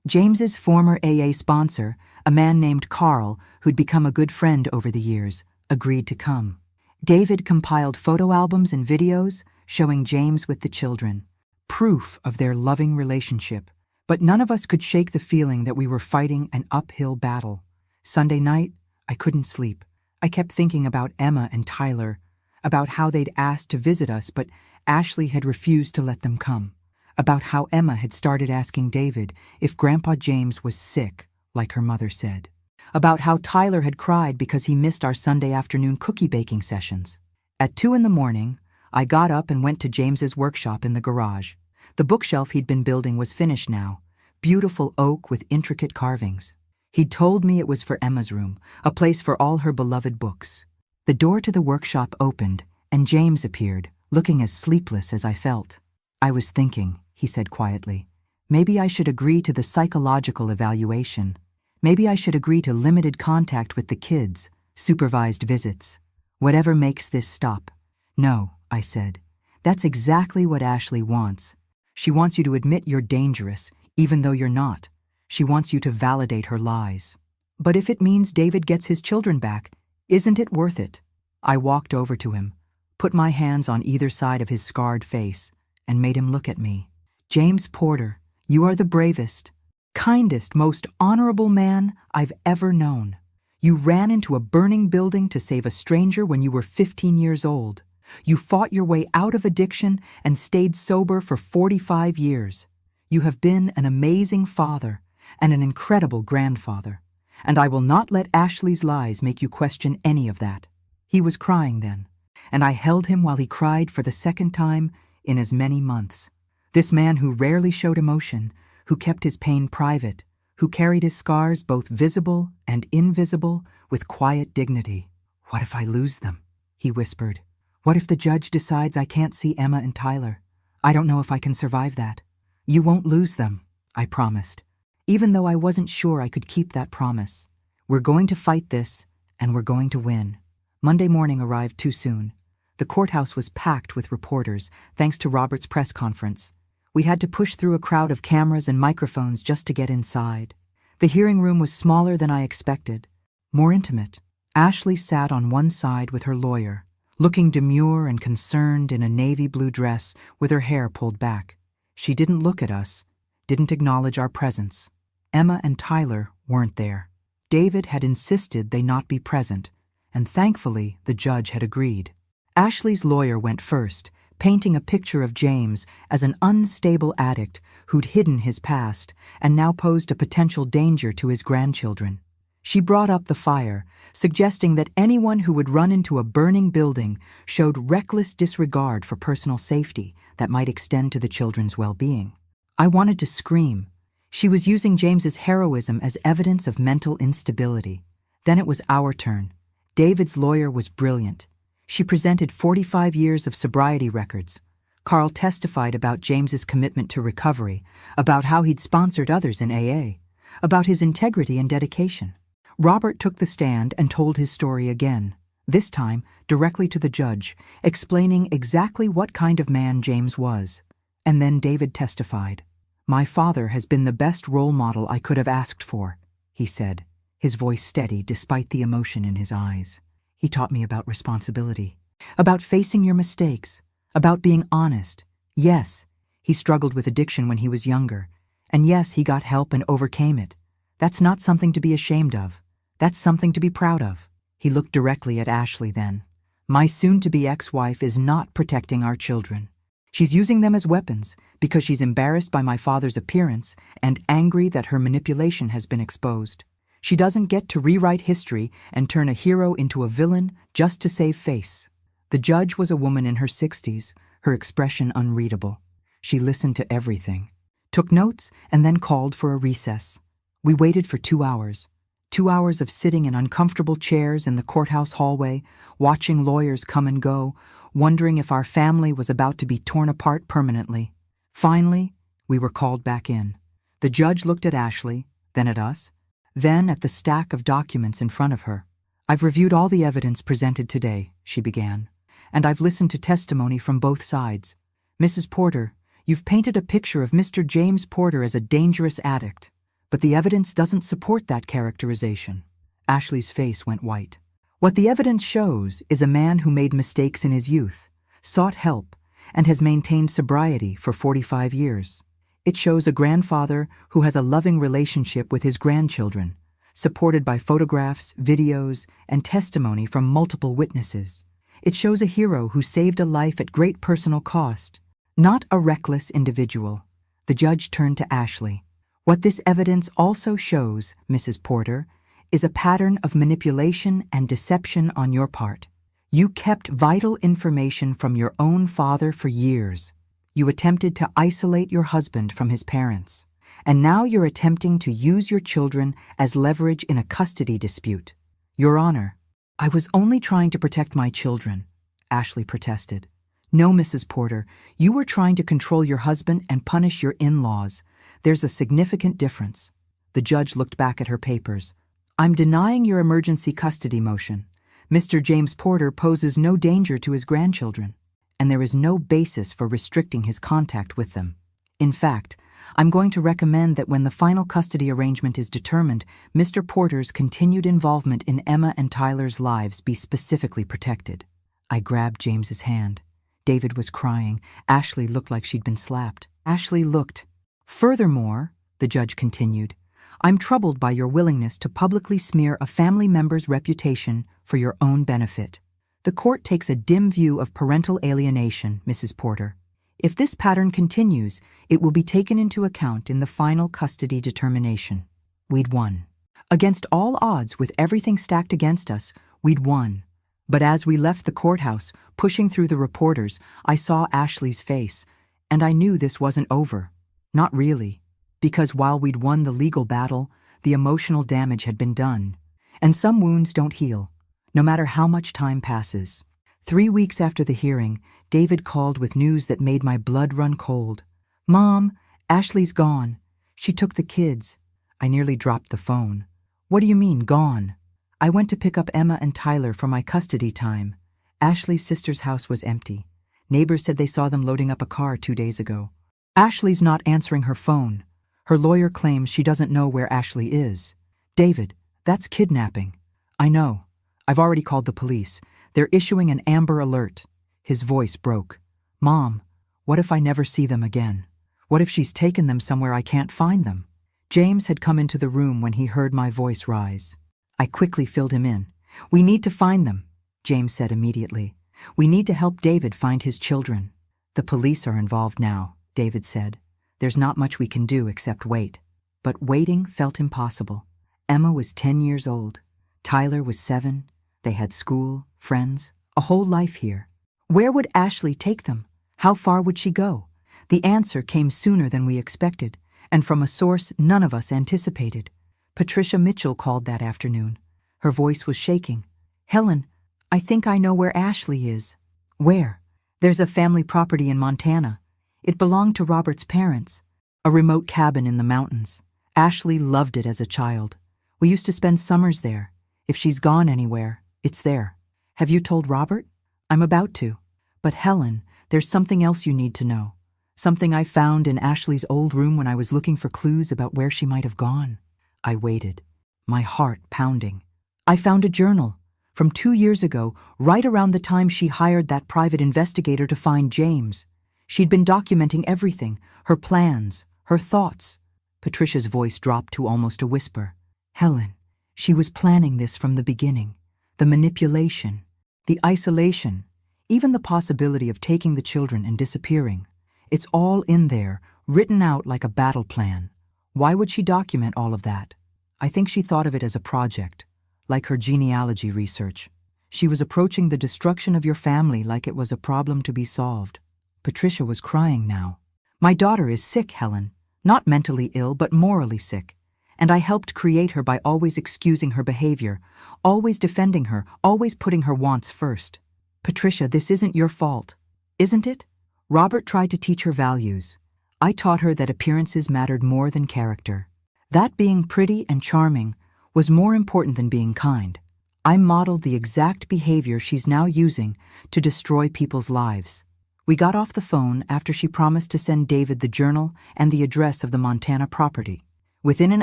James's former AA sponsor, a man named Carl, who'd become a good friend over the years, agreed to come. David compiled photo albums and videos showing James with the children, proof of their loving relationship. But none of us could shake the feeling that we were fighting an uphill battle. Sunday night, I couldn't sleep. I kept thinking about Emma and Tyler, about how they'd asked to visit us, but Ashley had refused to let them come, about how Emma had started asking David if Grandpa James was sick, like her mother said, about how Tyler had cried because he missed our Sunday afternoon cookie baking sessions. At 2 a.m, I got up and went to James's workshop in the garage. The bookshelf he'd been building was finished now, beautiful oak with intricate carvings. He'd told me it was for Emma's room, a place for all her beloved books. The door to the workshop opened, and James appeared, looking as sleepless as I felt. I was thinking, he said quietly, maybe I should agree to the psychological evaluation. Maybe I should agree to limited contact with the kids, supervised visits. Whatever makes this stop. No, I said. That's exactly what Ashley wants. She wants you to admit you're dangerous, even though you're not. She wants you to validate her lies. But if it means David gets his children back, isn't it worth it? I walked over to him, put my hands on either side of his scarred face, and made him look at me. James Porter, you are the bravest, kindest, most honorable man I've ever known. You ran into a burning building to save a stranger when you were 15 years old. You fought your way out of addiction and stayed sober for 45 years. You have been an amazing father and an incredible grandfather, and I will not let Ashley's lies make you question any of that. He was crying then, and I held him while he cried for the second time in as many months. This man who rarely showed emotion, who kept his pain private, who carried his scars both visible and invisible with quiet dignity. What if I lose them? He whispered. What if the judge decides I can't see Emma and Tyler? I don't know if I can survive that. You won't lose them, I promised, even though I wasn't sure I could keep that promise. We're going to fight this, and we're going to win. Monday morning arrived too soon. The courthouse was packed with reporters, thanks to Robert's press conference. We had to push through a crowd of cameras and microphones just to get inside. The hearing room was smaller than I expected, more intimate. Ashley sat on one side with her lawyer, looking demure and concerned in a navy blue dress with her hair pulled back. She didn't look at us, didn't acknowledge our presence. Emma and Tyler weren't there. David had insisted they not be present, and thankfully the judge had agreed. Ashley's lawyer went first, painting a picture of James as an unstable addict who'd hidden his past and now posed a potential danger to his grandchildren. She brought up the fire, suggesting that anyone who would run into a burning building showed reckless disregard for personal safety that might extend to the children's well-being. I wanted to scream. She was using James's heroism as evidence of mental instability. Then it was our turn. David's lawyer was brilliant. She presented 45 years of sobriety records. Carl testified about James's commitment to recovery, about how he'd sponsored others in AA, about his integrity and dedication. Robert took the stand and told his story again, this time directly to the judge, explaining exactly what kind of man James was. And then David testified. "My father has been the best role model I could have asked for," he said, his voice steady despite the emotion in his eyes. "He taught me about responsibility, about facing your mistakes, about being honest. Yes, he struggled with addiction when he was younger. And yes, he got help and overcame it. That's not something to be ashamed of. That's something to be proud of." He looked directly at Ashley then. "My soon-to-be ex-wife is not protecting our children. She's using them as weapons because she's embarrassed by my father's appearance and angry that her manipulation has been exposed. She doesn't get to rewrite history and turn a hero into a villain just to save face." The judge was a woman in her 60s, her expression unreadable. She listened to everything, took notes, and then called for a recess. We waited for 2 hours. 2 hours of sitting in uncomfortable chairs in the courthouse hallway, watching lawyers come and go, wondering if our family was about to be torn apart permanently. Finally, we were called back in. The judge looked at Ashley, then at us, then at the stack of documents in front of her. "I've reviewed all the evidence presented today," she began, "and I've listened to testimony from both sides. Mrs. Porter, you've painted a picture of Mr. James Porter as a dangerous addict. But the evidence doesn't support that characterization." Ashley's face went white. "What the evidence shows is a man who made mistakes in his youth, sought help, and has maintained sobriety for 45 years. It shows a grandfather who has a loving relationship with his grandchildren, supported by photographs, videos, and testimony from multiple witnesses. It shows a hero who saved a life at great personal cost, not a reckless individual." The judge turned to Ashley. "What this evidence also shows, Mrs. Porter, is a pattern of manipulation and deception on your part. You kept vital information from your own father for years. You attempted to isolate your husband from his parents. And now you're attempting to use your children as leverage in a custody dispute. Your Honor, I was only trying to protect my children," Ashley protested. "No, Mrs. Porter, you were trying to control your husband and punish your in-laws. There's a significant difference." The judge looked back at her papers. "I'm denying your emergency custody motion. Mr. James Porter poses no danger to his grandchildren, and there is no basis for restricting his contact with them. In fact, I'm going to recommend that when the final custody arrangement is determined, Mr. Porter's continued involvement in Emma and Tyler's lives be specifically protected." I grabbed James's hand. David was crying. Ashley looked like she'd been slapped. Ashley looked. "Furthermore," the judge continued, "I'm troubled by your willingness to publicly smear a family member's reputation for your own benefit. The court takes a dim view of parental alienation, Mrs. Porter. If this pattern continues, it will be taken into account in the final custody determination." We'd won. Against all odds, with everything stacked against us, we'd won. But as we left the courthouse, pushing through the reporters, I saw Ashley's face, and I knew this wasn't over. Not really. Because while we'd won the legal battle, the emotional damage had been done. And some wounds don't heal, no matter how much time passes. 3 weeks after the hearing, David called with news that made my blood run cold. "Mom, Ashley's gone. She took the kids." I nearly dropped the phone. "What do you mean, gone?" "I went to pick up Emma and Tyler for my custody time. Ashley's sister's house was empty. Neighbors said they saw them loading up a car 2 days ago. Ashley's not answering her phone. Her lawyer claims she doesn't know where Ashley is." "David, that's kidnapping." "I know. I've already called the police. They're issuing an Amber Alert." His voice broke. "Mom, what if I never see them again? What if she's taken them somewhere I can't find them?" James had come into the room when he heard my voice rise. I quickly filled him in. "We need to find them," James said immediately. "We need to help David find his children." "The police are involved now," David said. "There's not much we can do except wait." But waiting felt impossible. Emma was 10 years old. Tyler was 7. They had school, friends, a whole life here. Where would Ashley take them? How far would she go? The answer came sooner than we expected, and from a source none of us anticipated. Patricia Mitchell called that afternoon. Her voice was shaking. "Helen, I think I know where Ashley is." "Where?" "There's a family property in Montana. It belonged to Robert's parents. A remote cabin in the mountains. Ashley loved it as a child. We used to spend summers there. If she's gone anywhere, it's there." "Have you told Robert?" "I'm about to. But Helen, there's something else you need to know. Something I found in Ashley's old room when I was looking for clues about where she might have gone." I waited, my heart pounding. "I found a journal from 2 years ago, right around the time she hired that private investigator to find James. She'd been documenting everything, her plans, her thoughts." Patricia's voice dropped to almost a whisper. "Helen, she was planning this from the beginning. The manipulation, the isolation, even the possibility of taking the children and disappearing. It's all in there, written out like a battle plan. Why would she document all of that? I think she thought of it as a project, like her genealogy research. She was approaching the destruction of your family like it was a problem to be solved." Patricia was crying now. "My daughter is sick, Helen. Not mentally ill, but morally sick. And I helped create her by always excusing her behavior, always defending her, always putting her wants first. Patricia, this isn't your fault. Isn't it? Robert tried to teach her values. I taught her that appearances mattered more than character. That being pretty and charming was more important than being kind. I modeled the exact behavior she's now using to destroy people's lives." We got off the phone after she promised to send David the journal and the address of the Montana property. Within an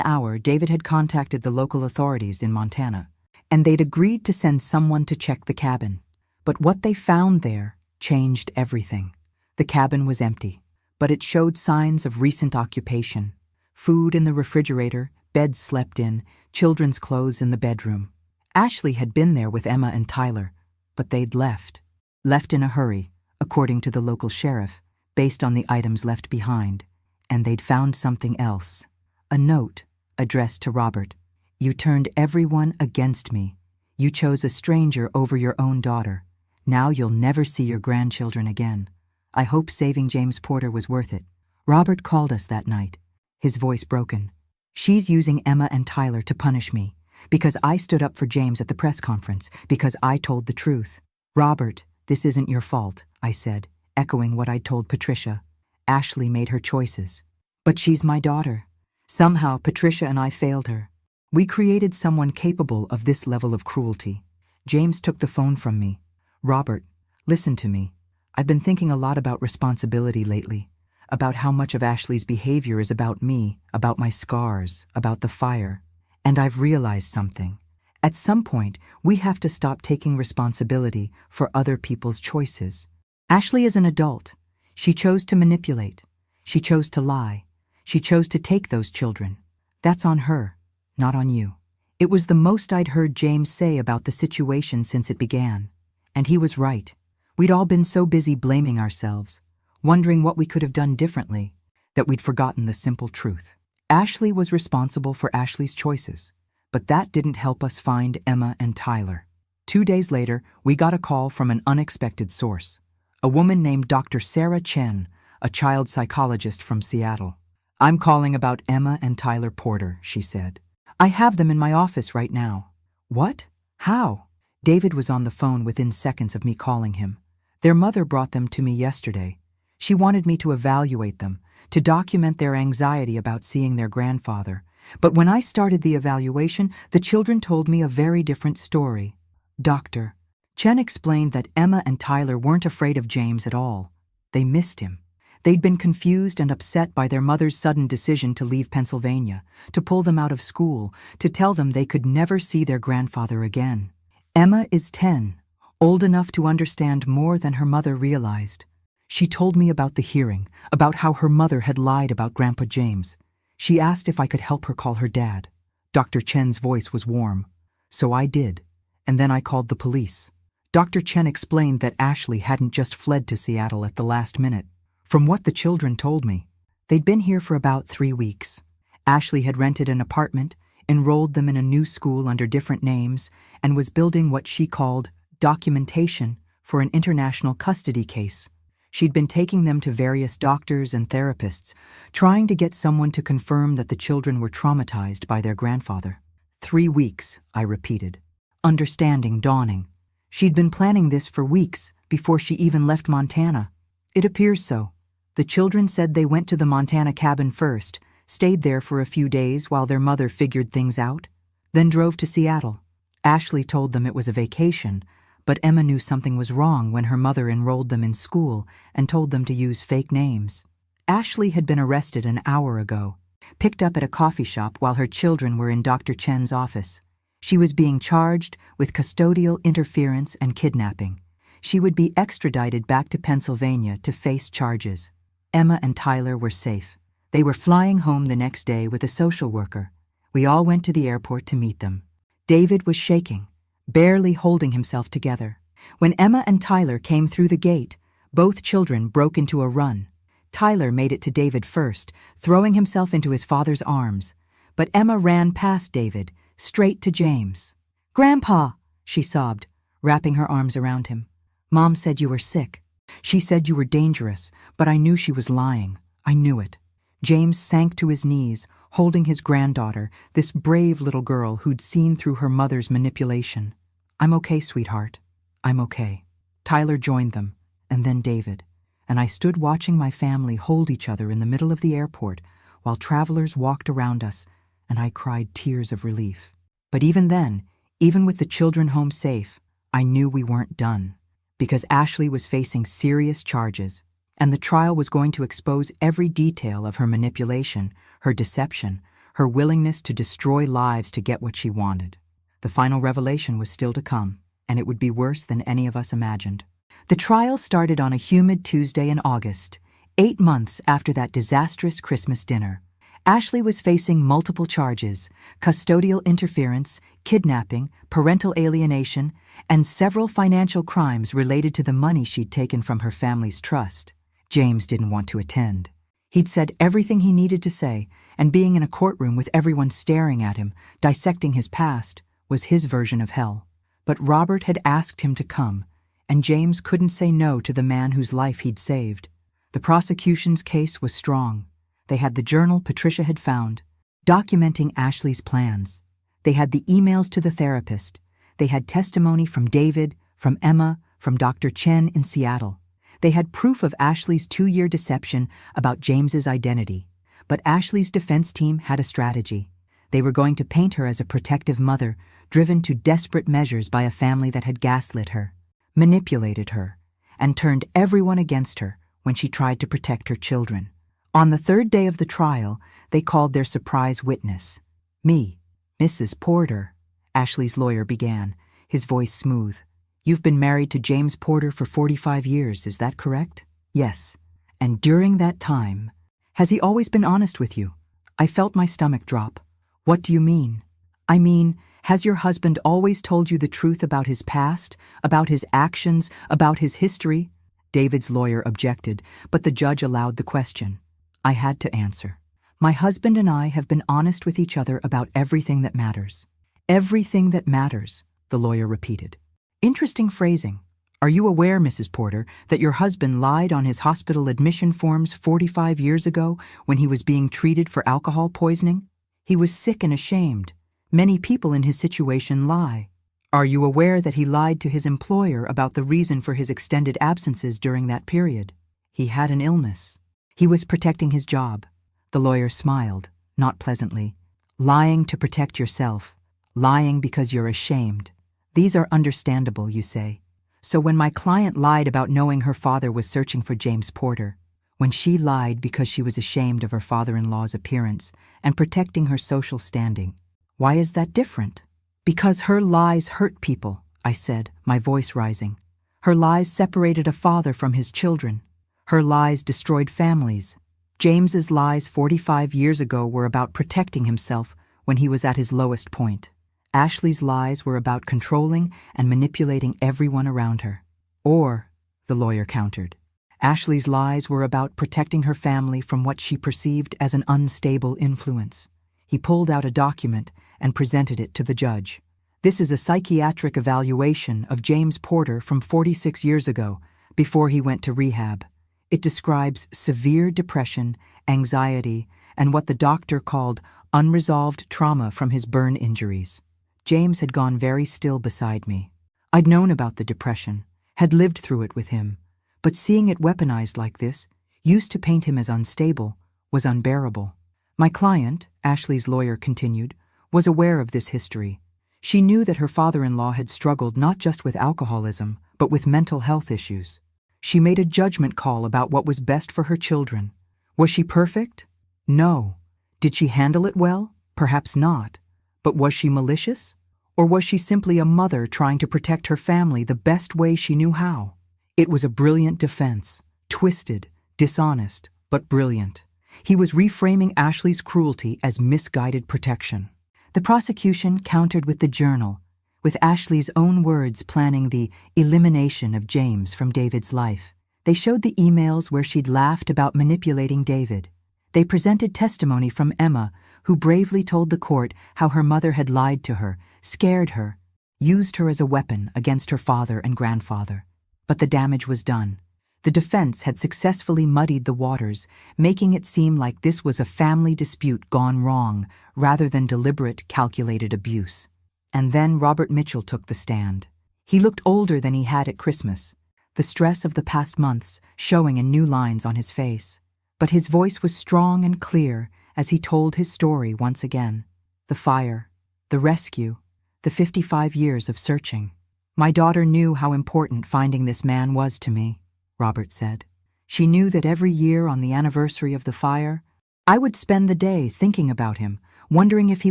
hour, David had contacted the local authorities in Montana, and they'd agreed to send someone to check the cabin. But what they found there changed everything. The cabin was empty, but it showed signs of recent occupation. Food in the refrigerator, beds slept in, children's clothes in the bedroom. Ashley had been there with Emma and Tyler, but they'd left. Left in a hurry, according to the local sheriff, based on the items left behind. And they'd found something else. A note addressed to Robert. "You turned everyone against me. You chose a stranger over your own daughter. Now you'll never see your grandchildren again. I hope saving James Porter was worth it." Robert called us that night, his voice broken. "She's using Emma and Tyler to punish me, because I stood up for James at the press conference, because I told the truth." "Robert, this isn't your fault," I said, echoing what I'd told Patricia. "Ashley made her choices. But she's my daughter. Somehow Patricia and I failed her. We created someone capable of this level of cruelty." James took the phone from me. "Robert, listen to me. I've been thinking a lot about responsibility lately, about how much of Ashley's behavior is about me, about my scars, about the fire. And I've realized something. At some point, we have to stop taking responsibility for other people's choices. Ashley is an adult. She chose to manipulate. She chose to lie. She chose to take those children. That's on her, not on you." It was the most I'd heard James say about the situation since it began. And he was right. We'd all been so busy blaming ourselves, wondering what we could have done differently, that we'd forgotten the simple truth. Ashley was responsible for Ashley's choices, but that didn't help us find Emma and Tyler. 2 days later, we got a call from an unexpected source. A woman named Dr. Sarah Chen, a child psychologist from Seattle. "I'm calling about Emma and Tyler Porter," she said. "I have them in my office right now." "What? How?" David was on the phone within seconds of me calling him. "Their mother brought them to me yesterday. She wanted me to evaluate them, to document their anxiety about seeing their grandfather. But when I started the evaluation, the children told me a very different story." "Doctor." Chen explained that Emma and Tyler weren't afraid of James at all. They missed him. They'd been confused and upset by their mother's sudden decision to leave Pennsylvania, to pull them out of school, to tell them they could never see their grandfather again. Emma is 10, old enough to understand more than her mother realized. She told me about the hearing, about how her mother had lied about Grandpa James. She asked if I could help her call her dad. Dr. Chen's voice was warm. So I did, and then I called the police. Dr. Chen explained that Ashley hadn't just fled to Seattle at the last minute. From what the children told me, they'd been here for about 3 weeks. Ashley had rented an apartment, enrolled them in a new school under different names, and was building what she called documentation for an international custody case. She'd been taking them to various doctors and therapists, trying to get someone to confirm that the children were traumatized by their grandfather. 3 weeks, I repeated. understanding dawning. She'd been planning this for weeks before she even left Montana. It appears so. The children said they went to the Montana cabin first, stayed there for a few days while their mother figured things out, then drove to Seattle. Ashley told them it was a vacation, but Emma knew something was wrong when her mother enrolled them in school and told them to use fake names. Ashley had been arrested an hour ago, picked up at a coffee shop while her children were in Dr. Chen's office. She was being charged with custodial interference and kidnapping. She would be extradited back to Pennsylvania to face charges. Emma and Tyler were safe. They were flying home the next day with a social worker. We all went to the airport to meet them. David was shaking, barely holding himself together. When Emma and Tyler came through the gate, both children broke into a run. Tyler made it to David first, throwing himself into his father's arms. But Emma ran past David, straight to James. "Grandpa," she sobbed, wrapping her arms around him. "Mom said you were sick. She said you were dangerous, but I knew she was lying. I knew it." James sank to his knees, holding his granddaughter, this brave little girl who'd seen through her mother's manipulation. "I'm okay, sweetheart. I'm okay." Tyler joined them, and then David, and I stood watching my family hold each other in the middle of the airport while travelers walked around us, and I cried tears of relief. But even then, even with the children home safe, I knew we weren't done, because Ashley was facing serious charges, and the trial was going to expose every detail of her manipulation, her deception, her willingness to destroy lives to get what she wanted. The final revelation was still to come, and it would be worse than any of us imagined. The trial started on a humid Tuesday in August, 8 months after that disastrous Christmas dinner. Ashley was facing multiple charges: custodial interference, kidnapping, parental alienation, and several financial crimes related to the money she'd taken from her family's trust. James didn't want to attend. He'd said everything he needed to say, and being in a courtroom with everyone staring at him, dissecting his past, was his version of hell. But Robert had asked him to come, and James couldn't say no to the man whose life he'd saved. The prosecution's case was strong. They had the journal Patricia had found, documenting Ashley's plans. They had the emails to the therapist. They had testimony from David, from Emma, from Dr. Chen in Seattle. They had proof of Ashley's 2-year deception about James's identity. But Ashley's defense team had a strategy. They were going to paint her as a protective mother, driven to desperate measures by a family that had gaslit her, manipulated her, and turned everyone against her when she tried to protect her children. On the 3rd day of the trial, they called their surprise witness. "Me, Mrs. Porter," Ashley's lawyer began, his voice smooth. "You've been married to James Porter for 45 years, is that correct?" "Yes." "And during that time, has he always been honest with you?" I felt my stomach drop. "What do you mean?" "I mean, has your husband always told you the truth about his past, about his actions, about his history?" David's lawyer objected, but the judge allowed the question. I had to answer. "My husband and I have been honest with each other about everything that matters." "Everything that matters," the lawyer repeated. Interesting phrasing. Are you aware, Mrs. Porter, that your husband lied on his hospital admission forms 45 years ago when he was being treated for alcohol poisoning? He was sick and ashamed. Many people in his situation lie. Are you aware that he lied to his employer about the reason for his extended absences during that period? He had an illness. He was protecting his job. The lawyer smiled, not pleasantly. Lying to protect yourself. Lying because you're ashamed. These are understandable, you say. So when my client lied about knowing her father was searching for James Porter, when she lied because she was ashamed of her father-in-law's appearance and protecting her social standing, why is that different? Because her lies hurt people, I said, my voice rising. Her lies separated a father from his children. Her lies destroyed families. James's lies 45 years ago were about protecting himself when he was at his lowest point. Ashley's lies were about controlling and manipulating everyone around her. Or, the lawyer countered, Ashley's lies were about protecting her family from what she perceived as an unstable influence. He pulled out a document and presented it to the judge. This is a psychiatric evaluation of James Porter from 46 years ago, before he went to rehab. It describes severe depression, anxiety, and what the doctor called unresolved trauma from his burn injuries. James had gone very still beside me. I'd known about the depression, had lived through it with him, but seeing it weaponized like this, used to paint him as unstable, was unbearable. My client, Ashley's lawyer continued, was aware of this history. She knew that her father-in-law had struggled not just with alcoholism, but with mental health issues. She made a judgment call about what was best for her children. Was she perfect? No. Did she handle it well? Perhaps not. But was she malicious? Or was she simply a mother trying to protect her family the best way she knew how? It was a brilliant defense, twisted, dishonest, but brilliant. He was reframing Ashley's cruelty as misguided protection. The prosecution countered with the journal, with Ashley's own words planning the elimination of James from David's life. They showed the emails where she'd laughed about manipulating David. They presented testimony from Emma, who bravely told the court how her mother had lied to her, scared her, used her as a weapon against her father and grandfather. But the damage was done. The defense had successfully muddied the waters, making it seem like this was a family dispute gone wrong, rather than deliberate, calculated abuse. And then Robert Mitchell took the stand. He looked older than he had at Christmas, the stress of the past months showing in new lines on his face. But his voice was strong and clear as he told his story once again. The fire, the rescue, the 55 years of searching. My daughter knew how important finding this man was to me, Robert said. She knew that every year on the anniversary of the fire, I would spend the day thinking about him, wondering if he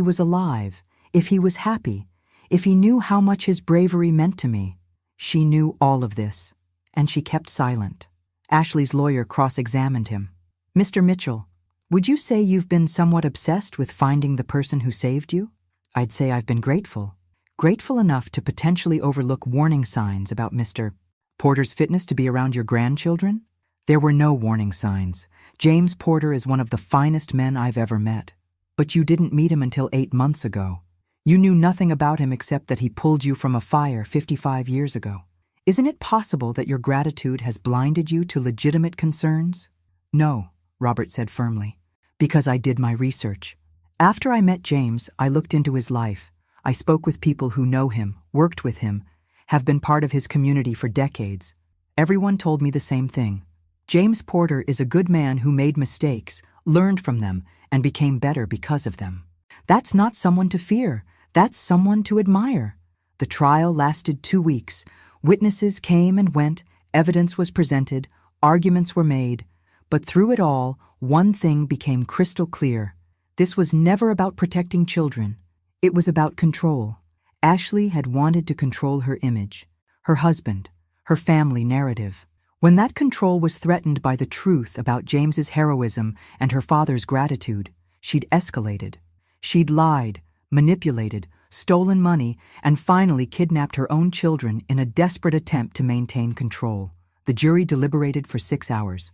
was alive, if he was happy, if he knew how much his bravery meant to me. She knew all of this, and she kept silent. Ashley's lawyer cross-examined him. Mr. Mitchell, would you say you've been somewhat obsessed with finding the person who saved you? I'd say I've been grateful. Grateful enough to potentially overlook warning signs about Mr. Porter's fitness to be around your grandchildren? There were no warning signs. James Porter is one of the finest men I've ever met. But you didn't meet him until 8 months ago. You knew nothing about him except that he pulled you from a fire 55 years ago. Isn't it possible that your gratitude has blinded you to legitimate concerns? No, Robert said firmly, because I did my research. After I met James, I looked into his life. I spoke with people who know him, worked with him, have been part of his community for decades. Everyone told me the same thing. James Porter is a good man who made mistakes, learned from them, and became better because of them. That's not someone to fear. That's someone to admire. The trial lasted 2 weeks. Witnesses came and went, evidence was presented, arguments were made. But through it all, one thing became crystal clear. This was never about protecting children. It was about control. Ashley had wanted to control her image, her husband, her family narrative. When that control was threatened by the truth about James's heroism and her father's gratitude, she'd escalated. She'd lied, manipulated, stolen money, and finally kidnapped her own children in a desperate attempt to maintain control. The jury deliberated for 6 hours.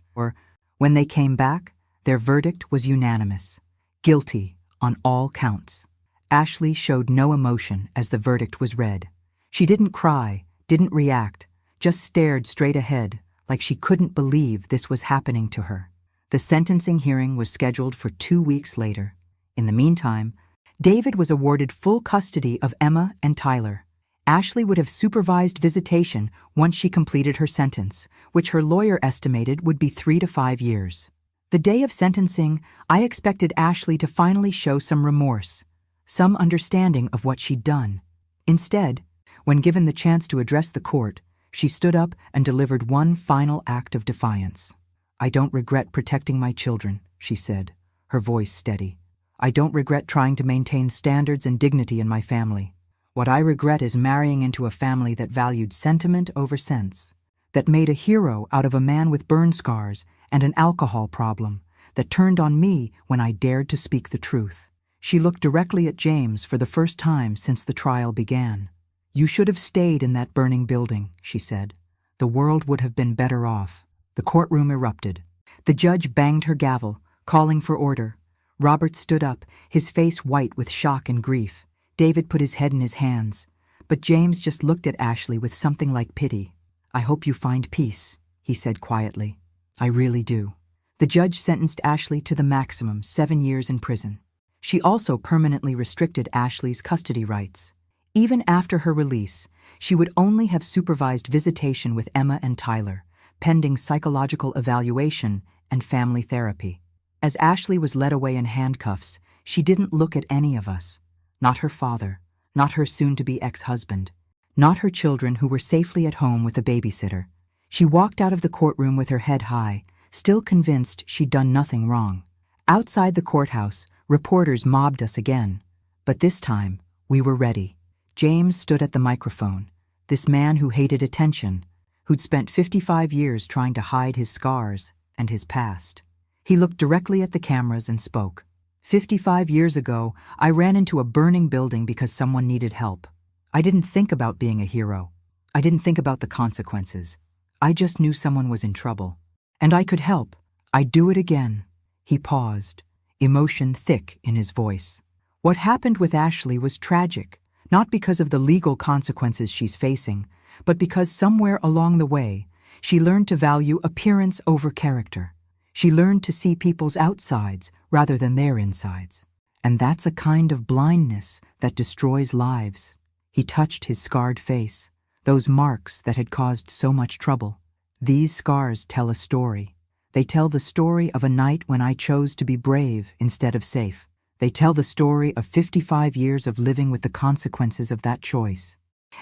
When they came back, their verdict was unanimous. Guilty on all counts. Ashley showed no emotion as the verdict was read. She didn't cry, didn't react, just stared straight ahead, like she couldn't believe this was happening to her. The sentencing hearing was scheduled for 2 weeks later. In the meantime, David was awarded full custody of Emma and Tyler. Ashley would have supervised visitation once she completed her sentence, which her lawyer estimated would be 3 to 5 years. The day of sentencing, I expected Ashley to finally show some remorse, some understanding of what she'd done. Instead, when given the chance to address the court, she stood up and delivered one final act of defiance. I don't regret protecting my children, she said, her voice steady. I don't regret trying to maintain standards and dignity in my family. What I regret is marrying into a family that valued sentiment over sense, that made a hero out of a man with burn scars and an alcohol problem, that turned on me when I dared to speak the truth. She looked directly at James for the first time since the trial began. You should have stayed in that burning building, she said. The world would have been better off. The courtroom erupted. The judge banged her gavel, calling for order. Robert stood up, his face white with shock and grief. David put his head in his hands. But James just looked at Ashley with something like pity. I hope you find peace, he said quietly. I really do. The judge sentenced Ashley to the maximum, 7 years in prison. She also permanently restricted Ashley's custody rights. Even after her release, she would only have supervised visitation with Emma and Tyler, pending psychological evaluation and family therapy. As Ashley was led away in handcuffs, she didn't look at any of us. Not her father, not her soon-to-be ex-husband, not her children who were safely at home with a babysitter. She walked out of the courtroom with her head high, still convinced she'd done nothing wrong. Outside the courthouse, reporters mobbed us again. But this time, we were ready. James stood at the microphone, this man who hated attention, who'd spent 55 years trying to hide his scars and his past. He looked directly at the cameras and spoke. 55 years ago, I ran into a burning building because someone needed help. I didn't think about being a hero. I didn't think about the consequences. I just knew someone was in trouble. And I could help. I'd do it again. He paused, emotion thick in his voice. What happened with Ashley was tragic, not because of the legal consequences she's facing, but because somewhere along the way, she learned to value appearance over character. She learned to see people's outsides rather than their insides. And that's a kind of blindness that destroys lives. He touched his scarred face, those marks that had caused so much trouble. These scars tell a story. They tell the story of a night when I chose to be brave instead of safe. They tell the story of 55 years of living with the consequences of that choice.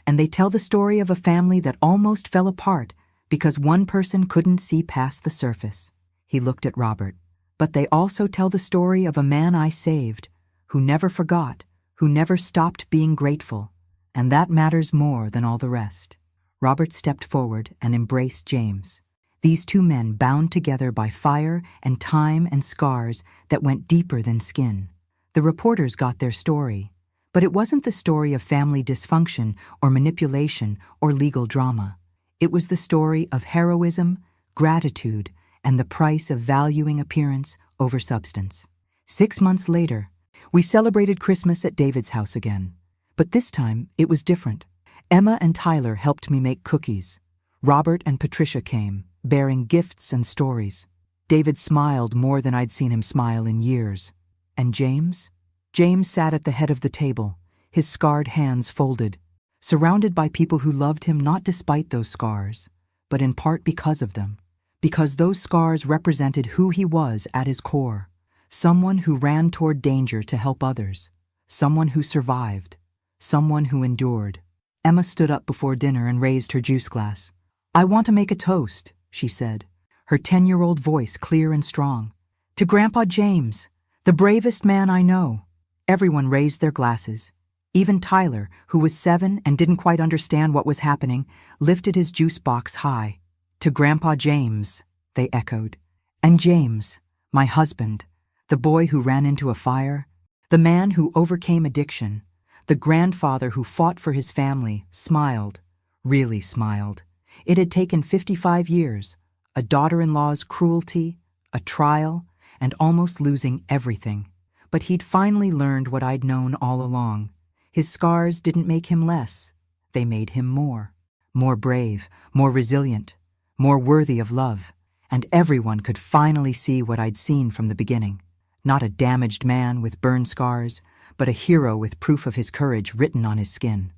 And they tell the story of a family that almost fell apart because one person couldn't see past the surface. He looked at Robert. But they also tell the story of a man I saved, who never forgot, who never stopped being grateful. And that matters more than all the rest. Robert stepped forward and embraced James. These two men bound together by fire and time and scars that went deeper than skin. The reporters got their story, but it wasn't the story of family dysfunction or manipulation or legal drama. It was the story of heroism, gratitude, and the price of valuing appearance over substance. 6 months later, we celebrated Christmas at David's house again. But this time, it was different. Emma and Tyler helped me make cookies. Robert and Patricia came, bearing gifts and stories. David smiled more than I'd seen him smile in years. And James? James sat at the head of the table, his scarred hands folded, surrounded by people who loved him not despite those scars, but in part because of them. Because those scars represented who he was at his core. Someone who ran toward danger to help others. Someone who survived. Someone who endured. Emma stood up before dinner and raised her juice glass. I want to make a toast, she said, her 10-year-old voice clear and strong. To Grandpa James, the bravest man I know. Everyone raised their glasses. Even Tyler, who was 7 and didn't quite understand what was happening, lifted his juice box high. To Grandpa James, they echoed. And James, my husband, the boy who ran into a fire, the man who overcame addiction, the grandfather who fought for his family, smiled, really smiled. It had taken 55 years, a daughter-in-law's cruelty, a trial, and almost losing everything. But he'd finally learned what I'd known all along. His scars didn't make him less. They made him more. More brave, more resilient, more worthy of love. And everyone could finally see what I'd seen from the beginning. Not a damaged man with burn scars, but a hero with proof of his courage written on his skin.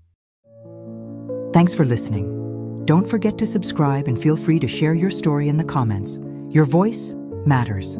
Thanks for listening. Don't forget to subscribe and feel free to share your story in the comments. Your voice matters.